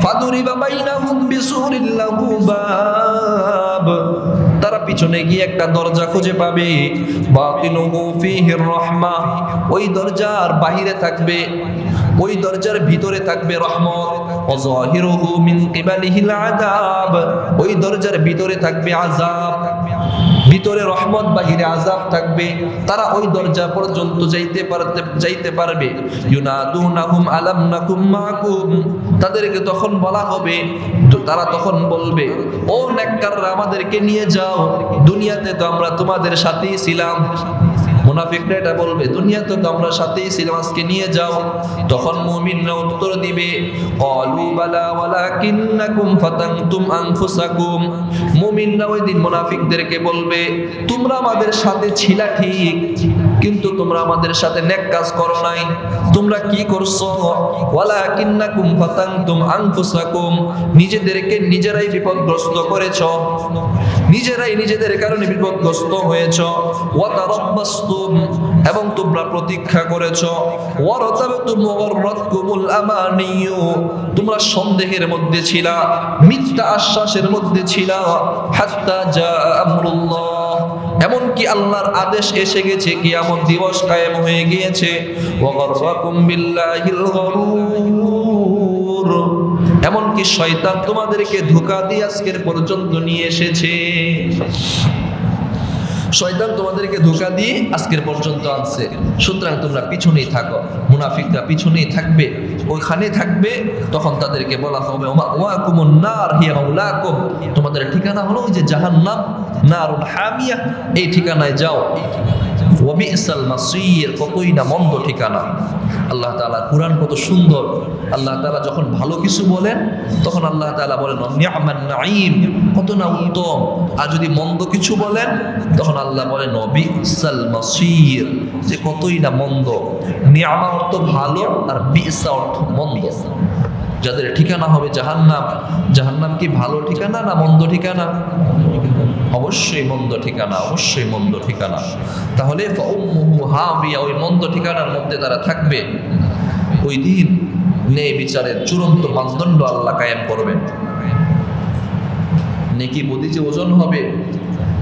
ফাদুরিবা বাইনাহুম বিসুরিল লাহু বাব, তারা পিছনে গিয়ে একটা দরজা খুঁজে পাবে। বাতিনুহু ফীহির রাহমাহ, ওই দরজার বাহিরে থাকবে, ওই দরজার ভিতরে থাকবে রহমত। ওয়া যাহিরুহু মিন কিবালিহিল আযাব, ওই দরজার ভিতরে থাকবে আযাব। ভিতরে রহমত, বাহিরে আযাব থাকবে। তারা ওই দরজা পর্যন্ত যাইতে পারবে। ইউনাদুনাহুম আলাম নাকুম মাকুম, তাদেরকে তখন বলা হবে, তারা তখন বলবে, ও নেককাররা আমাদেরকে নিয়ে যাও, দুনিয়াতে তো আমরা তোমাদের সাথেই ছিলাম। মুনাফিকরা এটা বলবে, দুনিয়াতে তো আমরা সাথেই ছিলাম, আজকে নিয়ে যাও। তখন মুমিনরা উত্তর দিবে, ক্বালু বালা ওয়ালাকিন্নাকুম ফাতানতুম আনফুসাকুম। মুমিনরা ওই দিন মুনাফিকদেরকে বলবে, তোমরা আমাদের সাথে ছিলা ঠিক, কিন্তু তোমরা আমাদের সাথে নেক কাজ করো নাই। তোমরা কি করছো? ওয়ালাকিন্নাকুম ফাতানতুম আনফুসাকুম, নিজেদেরকে নিজেরাই বিপদগ্রস্ত করেছো, নিজেরাই নিজেদের কারণে বিপদগ্রস্ত হয়েছো। ওয়া তারাব্বাসতুম, এবং তোমরা প্রতীক্ষা করেছো। ওয়ারতাবতুম ওয়াগররাতকুমুল আমানিয়ু, তোমরা সন্দেহের মধ্যে ছিলা, মিথ্যা আশ্বাসের মধ্যে ছিলা। হাত্তা জা আমরুল্লাহ, এমনকি আল্লাহর আদেশ এসে গেছে, কিয়ামত দিবস কায়েম হয়ে গিয়েছে। ওয়াগররাকুম বিল্লাহিল গরুর, এমনকি শয়তান তোমাদেরকে ধোঁকা দিয়ে আজকের পর্যন্ত নিয়ে এসেছে। শয়তান তোমাদেরকে ধোঁকা দিয়ে আজকের পর্যন্ত আনছে। সুতরাং তোমরা পিছনেই থাকো। মুনাফিকরা পিছনেই থাকবে, ওইখানে থাকবে। তখন তাদেরকে বলা হবে, ওয়াকুমুন নার হিয়া মাওলাকুম, তোমাদের ঠিকানা হলো ওই যে জাহান্নাম, নারুল হামিয়া, এই ঠিকানায় যাও। ওয়া বিসাল মাসির, কতই না মন্দ ঠিকানা। আল্লাহ তাআলা কুরআন কত সুন্দর। আল্লাহ তাআলা যখন ভালো কিছু বলেন, তখন আল্লাহ তাআলা বলেন নি'মান নাঈম, কত না উত্তম। আর যদি মন্দ কিছু বলেন, তখন আল্লাহ বলেন বিসাল মাসির, যে কতই না মন্দ। নি'মা অর্থ ভালো, আর বিসা অর্থ মন্দ। যাদের ঠিকানা হবে জাহান্নাম, জাহান্নাম কি ভালো ঠিকানা না মন্দ ঠিকানা? অবশ্যই মন্দ ঠিকানা, অবশ্যই মন্দ ঠিকানা। তাহলে ফাউম্মুহু হাবিয়া, ওই মন্দ ঠিকানার মধ্যে তারা থাকবে। ওই দিন ন্যায় বিচারের চূড়ান্ত মানদণ্ড আল্লাহ কায়েম করবেন। নেকি বদি যে ওজন হবে,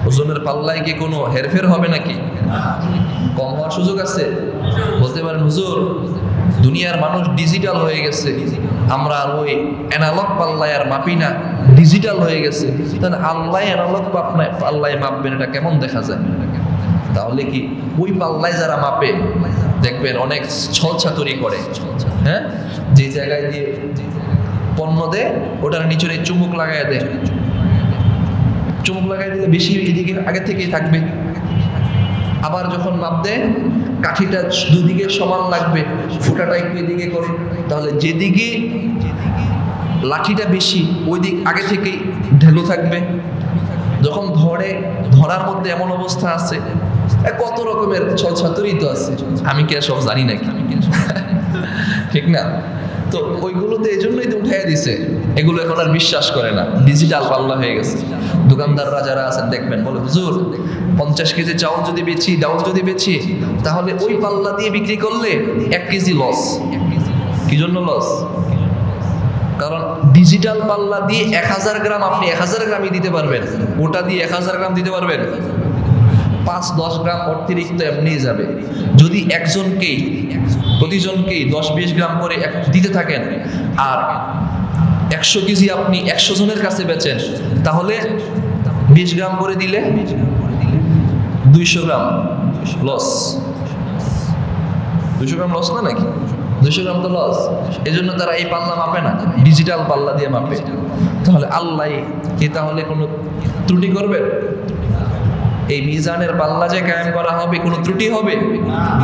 ওজনের পাল্লায় কি কোনো হেরফের হবে নাকি? কম হওয়ার সুযোগ আছে? বলতে পারেন হুজুর, দুনিয়ার মানুষ ডিজিটাল হয়ে গেছে, আমরা আর ওই অ্যানালগ পাল্লায় আর মাপি না, ডিজিটাল হয়ে গেছে। তাহলে আল্লাহ অ্যানালগ পাল্লায় মাপবেন, এটা কেমন দেখা যায়? তাহলে কি ওই পাল্লায় যারা মাপে, দেখবেন অনেক ছলছাতুরি করে। হ্যাঁ, যে জায়গায় দিয়ে পণ্য দেয়, ওটার নিচে চুমুক লাগাই দেয়। চুমুক লাগাই দিলে বেশি এদিকে আগে থেকেই থাকবে। আবার যখন মাপ দেয়, কাঠিটা দুদিকে সমান লাগবে, ফুটাটা একটু এদিকে করে, তাহলে যেদিকে লাঠিটা বেশি ওই দিক আগে থেকেই ঢেলু থাকবে। যখন ধরার মধ্যে এমন অবস্থা আছে, কত রকমের ছলছাতুরি তো আছে, আমি কি সব জানি নাকি? ঠিক না? তো ওইগুলোতে এই জন্যই তো উঠাইয়া দিছে, এগুলো এখন আর বিশ্বাস করে না, ডিজিটাল পাল্লা হয়ে গেছে। দোকানদাররা যারা আছেন দেখবেন বলে, হুজুর 50 কেজি চাউল যদি বেচি, ডাউল যদি বেচি, তাহলে ওই পাল্লা দিয়ে বিক্রি করলে 1 কেজি লস। কি জন্য লস? কারণ ডিজিটাল পাল্লা দিয়ে 1000 গ্রাম আপনি 1000 গ্রামই দিতে পারবেন, ওটা দিয়ে 1000 গ্রাম দিতে পারবেন, 5-10 গ্রাম অতিরিক্ত এমনিই যাবে। যদি প্রতিজনকেই 10-20 গ্রাম করে দিতে থাকেন, আর 100 কেজি আপনি 100 জনের কাছে বেচেন, তাহলে 20 গ্রাম করে দিলে 200 গ্রাম লস। 200 গ্রাম লস না নাকি? 200 গ্রাম তো লস। এই জন্য তারা এই পাল্লা মাপে না, ডিজিটাল পাল্লা দিয়ে মাপে। তাহলে আল্লাহ কি তাহলে কোনো ত্রুটি করবে? এই মিজানের পাল্লা যে কায়েম করা হবে, কোনো ত্রুটি হবে?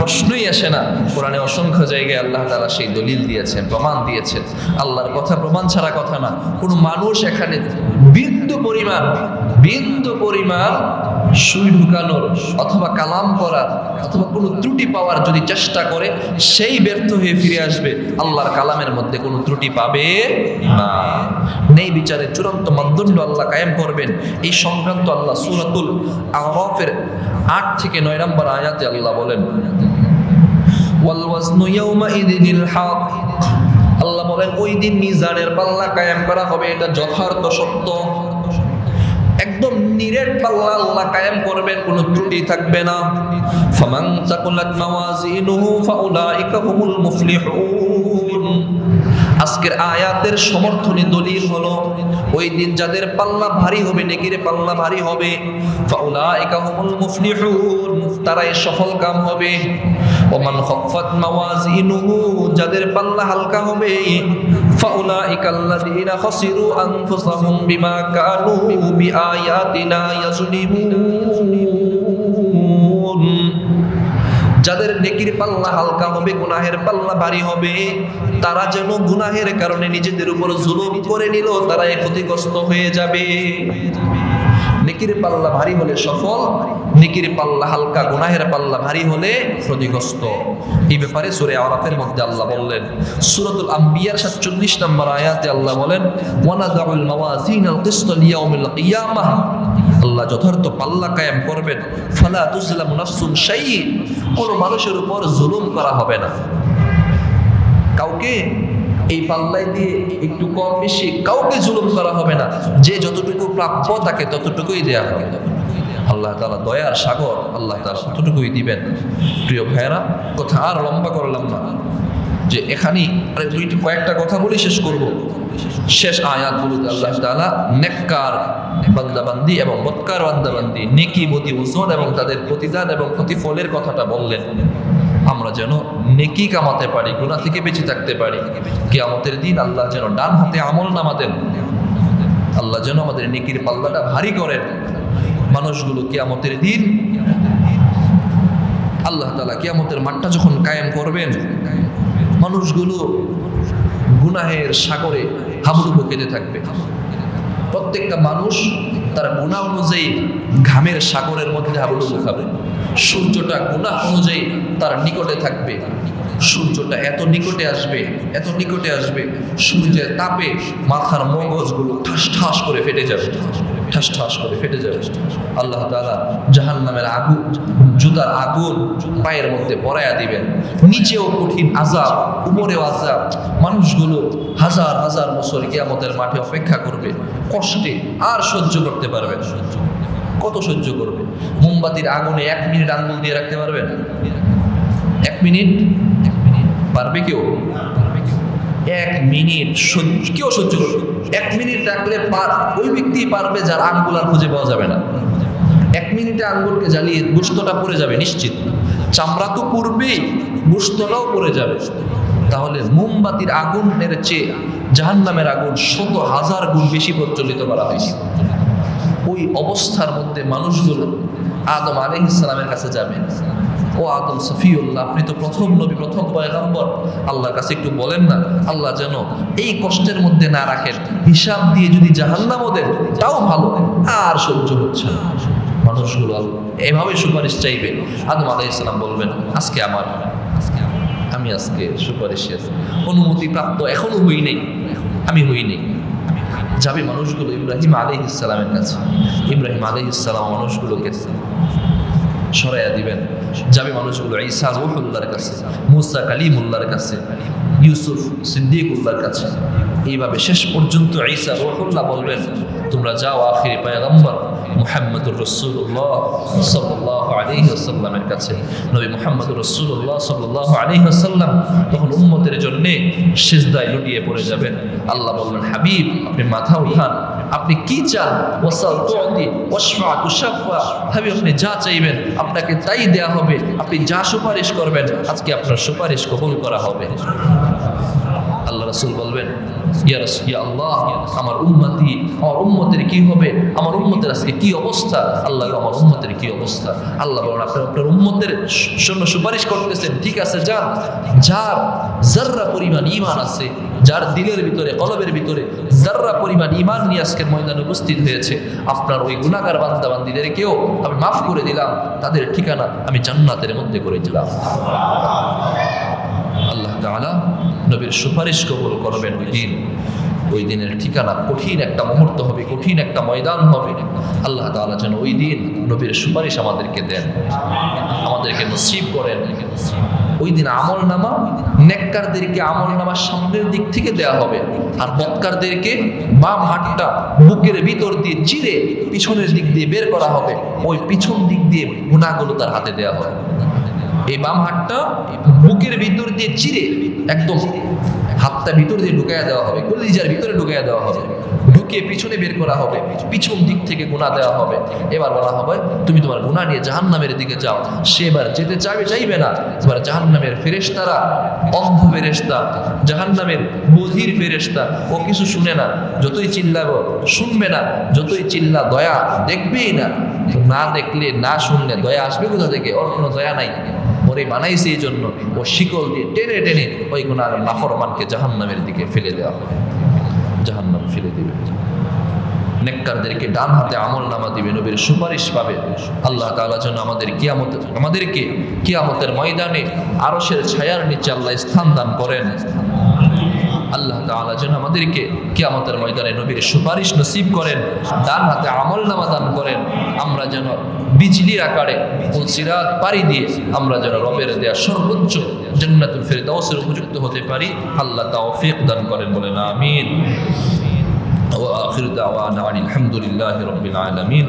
প্রশ্নই আসে না। কোরআনে অসংখ্য জায়গায় আল্লাহ তাআলা সেই দলিল দিয়েছেন, প্রমাণ দিয়েছেন। আল্লাহর কথা প্রমাণ ছাড়া কথা না। কোনো মানুষ এখানে বিন্দু পরিমাণ সুই ঢুকানোর অথবা কালাম করার অথবা কোনো ত্রুটি পাওয়ার যদি চেষ্টা করে, সেই ব্যর্থ হয়ে ফিরে আসবে। আল্লাহর কালামের মধ্যে কোনো ত্রুটি পাবে না। নেই বিচারে চূড়ান্ত মানদণ্ড আল্লাহ কায়েম করবেন। এই সংক্রান্ত আল্লাহ সূরাতুল আরাফের 8 থেকে 9 নম্বর আয়াতে আল্লাহ বলেন, ওয়াল ওয়াজনু ইয়াউমাইযিনিল হক। আল্লাহ বলেন ওই দিন মিজানের পাল্লা কায়েম করা হবে, এটা যথার্থ সত্য, একদম নিরেট পাল্লা আল্লাহ কায়েম করবেন, কোনো ত্রুটি থাকবে না। ফামান তাকুলাত মাওয়াজিনুহু ফাউলাইকা হুমুল মুফলিহুন। আজকের আয়াতের সমর্থনী দলিল হলো ওই দিন যাদের পাল্লা ভারী হবে, নেকির পাল্লা ভারী হবে, ফাউলাইকা হুমুল মুফলিহুন, তারাই সফল কাম হবে। ওমান খাফফাত মাওয়াজিনুহু, যাদের পাল্লা হালকা হবে, ফাউলাইকা আল্লাযীনা খাসিরু আনফুসাহুম বিমা কানু বিআয়াতিনা ইয়াজলিমুন। যাদের নেকির পাল্লা হালকা হবে, গুনাহের পাল্লা ভারী হবে, তারা যেন গুনাহের কারণে নিজেদের উপর জুলুম করে নিল, তারাই ক্ষতিগ্রস্ত হয়ে যাবে। নেকির পাল্লা ভারী হলে সফল, নেকির পাল্লা হালকা, গুনাহের পাল্লা ভারী হলে ক্ষতিগ্রস্ত। এই ব্যাপারে সূরা আরাফের মধ্যে আল্লাহ বললেন। সূরাতুল আম্বিয়ার 47 নম্বর আয়াতে আল্লাহ বলেন, ওয়ানাদাউল মাওয়াজিনাল কিসত লিয়াউমিল কিয়ামাহ। আল্লাহ যথার্থ পাল্লা কায়েম করবেন। ফালা তুজলামু নাফসুন শাই, কোনো মানুষের উপর জুলুম করা হবে না। কাউকে এই পাল্লাই দিয়ে একটু কম বেশি কাউকে জুলুম করা হবে না। যে যতটুকু প্রাপ্য তাকে ততটুকুই দেয়া হবে। আল্লাহ তাআলা দয়ার সাগর, আল্লাহ তাআলা ততটুকুই দিবেন। প্রিয় ভাইয়েরা, কথা আর লম্বা করলাম না, যে এখানেই কয়েকটা কথা বলে শেষ করব। শেষ আয়াতগুলোতে আল্লাহ তাআলা নেককার বান্দাবান্দি এবং বদকার বান্দাবান্দি, নেকি বদি ওজন এবং তাদের প্রতিদান এবং প্রতিফলের কথাটা বললেন। আমরা যেন নেকি কামাতে পারি, গুনাহ থেকে বেঁচে থাকতে পারি। কিয়ামতের দিন আল্লাহ যেন ডান হাতে আমল নামা দেন, আল্লাহ যেন আমাদের নেকির পাল্লাটা ভারী করেন। মানুষগুলো কিয়ামতের দিন আল্লাহ তাআলা কিয়ামতের মাঠটা যখন কায়েম করবেন, মানুষগুলো গুনাহের সাগরে হাবুডুবু খেতে থাকবে। প্রত্যেকটা মানুষ তার গুনাহ অনুযায়ী ঘামের সাগরের মধ্যে হাবুডুবু খাবে। সূর্যটা গুনাহ অনুযায়ী তার নিকটে থাকবে। সূর্যটা এত নিকটে আসবে, এত নিকটে আসবে, সূর্যের তাপে মাথার মগজগুলো ঠাস ঠাস করে ফেটে যাবে, ঠাস ঠাস করে ফেটে যাবে। আল্লাহ তাআলা জাহান্নামের আগুন, জুতার আগুন পায়ের মধ্যে পরাইয়া দিবেন। নিচেও কঠিন আযাব, উপরেও আযাব। মানুষগুলো হাজার হাজার বছর কিয়ামতের মাঠে অপেক্ষা করবে, কষ্টে আর সহ্য করতে পারবে না। কত সহ্য করবে? মোমবাতির আগুনে 1 মিনিট আঙ্গুল দিয়ে রাখতে পারবেন? 1 মিনিট পারবে কেউ? 1 মিনিট কেউ সহ্য করবে? 1 মিনিট রাখলে ওই ব্যক্তি পারবে যার আঙ্গুল আর খুঁজে পাওয়া যাবে না। 1 মিনিটে আঙ্গুলকে জ্বালিয়ে গোশতটা পড়ে যাবে নিশ্চিত। চামড়া তো পড়বেই, গোশতটাও পড়ে যাবে। তাহলে মোমবাতির আগুনের চেয়ে জাহান্নামের আগুন 100,000 গুণ বেশি প্রচলিত করা হয়েছে। ওই অবস্থার মধ্যে মানুষগুলো আদম আলাইহিস সালামের কাছে যাবে। ও আদম সফিউল্লাহ, আপনি তো প্রথম নবী, প্রথম পয়গম্বর, আল্লাহর কাছে একটু বলেন না, আল্লাহ যেন এই কষ্টের মধ্যে না রাখেন, হিসাব দিয়ে যদি জাহান্নামও দেন তাও ভালো, আর সহ্য হচ্ছে না। মানুষগুলো এভাবে সুপারিশ চাইবে। আদম আলাইহিস সালাম বলবেন, আজকে আমি আজকে সুপারিশে অনুমতি প্রাপ্ত এখনো হই নেই, আমি হই নেই। যাবে মানুষগুলো ইব্রাহিম আলাইহিস সালামের কাছে। ইব্রাহিম আলাইহিস সালাম মানুষগুলোকে সরাইয়া দিবেন। যাবে মানুষগুলো ঈসা রূহুল্লাহর কাছে, মুসা কালিমুল্লাহর কাছে, ইউসুফ সিদ্দিকুল্লাহর কাছে। এইভাবে শেষ পর্যন্ত ঈসা রূহুল্লাহ বলবেন, তোমরা যাও আখিরি পয়গম্বর মুহাম্মদুর রাসূলুল্লাহ সাল্লাল্লাহু আলাইহি ওয়াসাল্লামের কাছে। নবী মুহাম্মদুর রাসূলুল্লাহ সাল্লাল্লাহু আলাইহি ওয়াসাল্লাম তখন উম্মতের জন্য সিজদায় লুটিয়ে পড়ে যাবেন। আল্লাহ বলবেন, হাবিব আপনি মাথা উঠান, আপনি কি চান? ওয়াসাল তুতি ওয়াশফা তুশাফা, হাবিব আপনি যা চাইবেন আপনাকে তাই দেয়া হবে। আপনি যা সুপারিশ করবেন আজকে আপনার সুপারিশ কবুল করা হবে। আল্লাহ রাসূল বলবেন, ইয়া আল্লাহ, আমার উম্মতের কি হবে, আমার উম্মতের আজকে কি অবস্থা, আল্লাহ আমার উম্মতের কি অবস্থা। আল্লাহ বলেন, আপনার উম্মতের জন্য সুপারিশ করতেছেন, ঠিক আছে যান, যার যাররা পরিমাণ ঈমান আছে, যার দিলের ভিতরে কলবের ভিতরে যাররা পরিমাণ ঈমান নিয়ে আজকের ময়দানে উপস্থিত হয়েছে, আপনার ওই গুনাহগার বান্দা বান্দীদেরকেও আমি মাফ করে দিলাম, তাদের ঠিকানা আমি জান্নাতের মধ্যে করে দিলাম। আল্লাহ তাআলা নবীর সুপারিশ কবুল করবেন ওই দিনের ঠিকানা কঠিন একটা মুহূর্ত হবে, কঠিন একটা ময়দান হবে। আল্লাহ তাআলা যেন ওই দিন নবীর সুপারিশ আমাদেরকে দেন, আমাদেরকে নসিব করেন। ওই দিন আমল নামা নেককারদেরকে আমল নামার সামনের দিক থেকে দেয়া হবে, আর বদকারদেরকে বাম হাতটা বুকের ভিতর দিয়ে চিরে পিছনের দিক দিয়ে বের করা হবে, ওই পিছন দিক দিয়ে গুনাহগুলো তার হাতে দেয়া হবে। এই বাম হাতটা বুকের ভিতর দিয়ে চিরে একদম হাতটা ভিতর দিয়ে ঢুকাইয়া দেওয়া হবে, কলিজার ভিতরে ঢুকাইয়া দেওয়া হবে, ঢুকিয়ে পিছনে বের করা হবে, পিছন দিক থেকে গুনাহ দেওয়া হবে। এবার বলা হবে, তুমি তোমার গুনাহ নিয়ে জাহান্নামের দিকে যাও। সে এবার যেতে চাইবে না। এবার জাহান্নামের ফেরেশতারা, অন্ধ ফেরেশতা, জাহান্নামের বধির ফেরেশতা, ও কিছু শুনে না, যতই চিল্লাবো শুনবে না, যতই চিল্লা দয়া দেখবেই না। তো না দেখলে না শুনলে দয়া আসবে কোথা থেকে? ওর কোনো দয়া নাই, ওরে বানাইছে এই জন্য ও শিকল দিয়ে টেনে টেনে ওই গুনার নাফরমানকে জাহান্নামের দিকে ফেলে দেওয়া হবে, জাহান্নাম ফেলে দিবে। নেককারদেরকে ডান হাতে আমল নামা দিবে, নবীর সুপারিশ পাবে। আল্লাহ তাআলা যেন আমাদেরকে কিয়ামতের ময়দানে আরশের ছায়ার নিচে আল্লাহ স্থান দান করেন। আল্লাহ তাআলা যেন আমাদেরকে কিয়ামতের ময়দানে নবীর সুপারিশ নসিব করেন, ডান হাতে আমল নামা দান করেন। আমরা যেন বিজলির আকারে সিরাত পাড়ি দিয়ে আমরা যেন রবের দেয়া সর্বোচ্চ জান্নাতুল ফিরদাউসের উপযুক্ত হতে পারি। আল্লাহ তৌফিক দান করেন, বলেন আমিন। ওয়া আখিরু দাওয়ানা আলহামদুলিল্লাহি রাব্বিল আলামিন।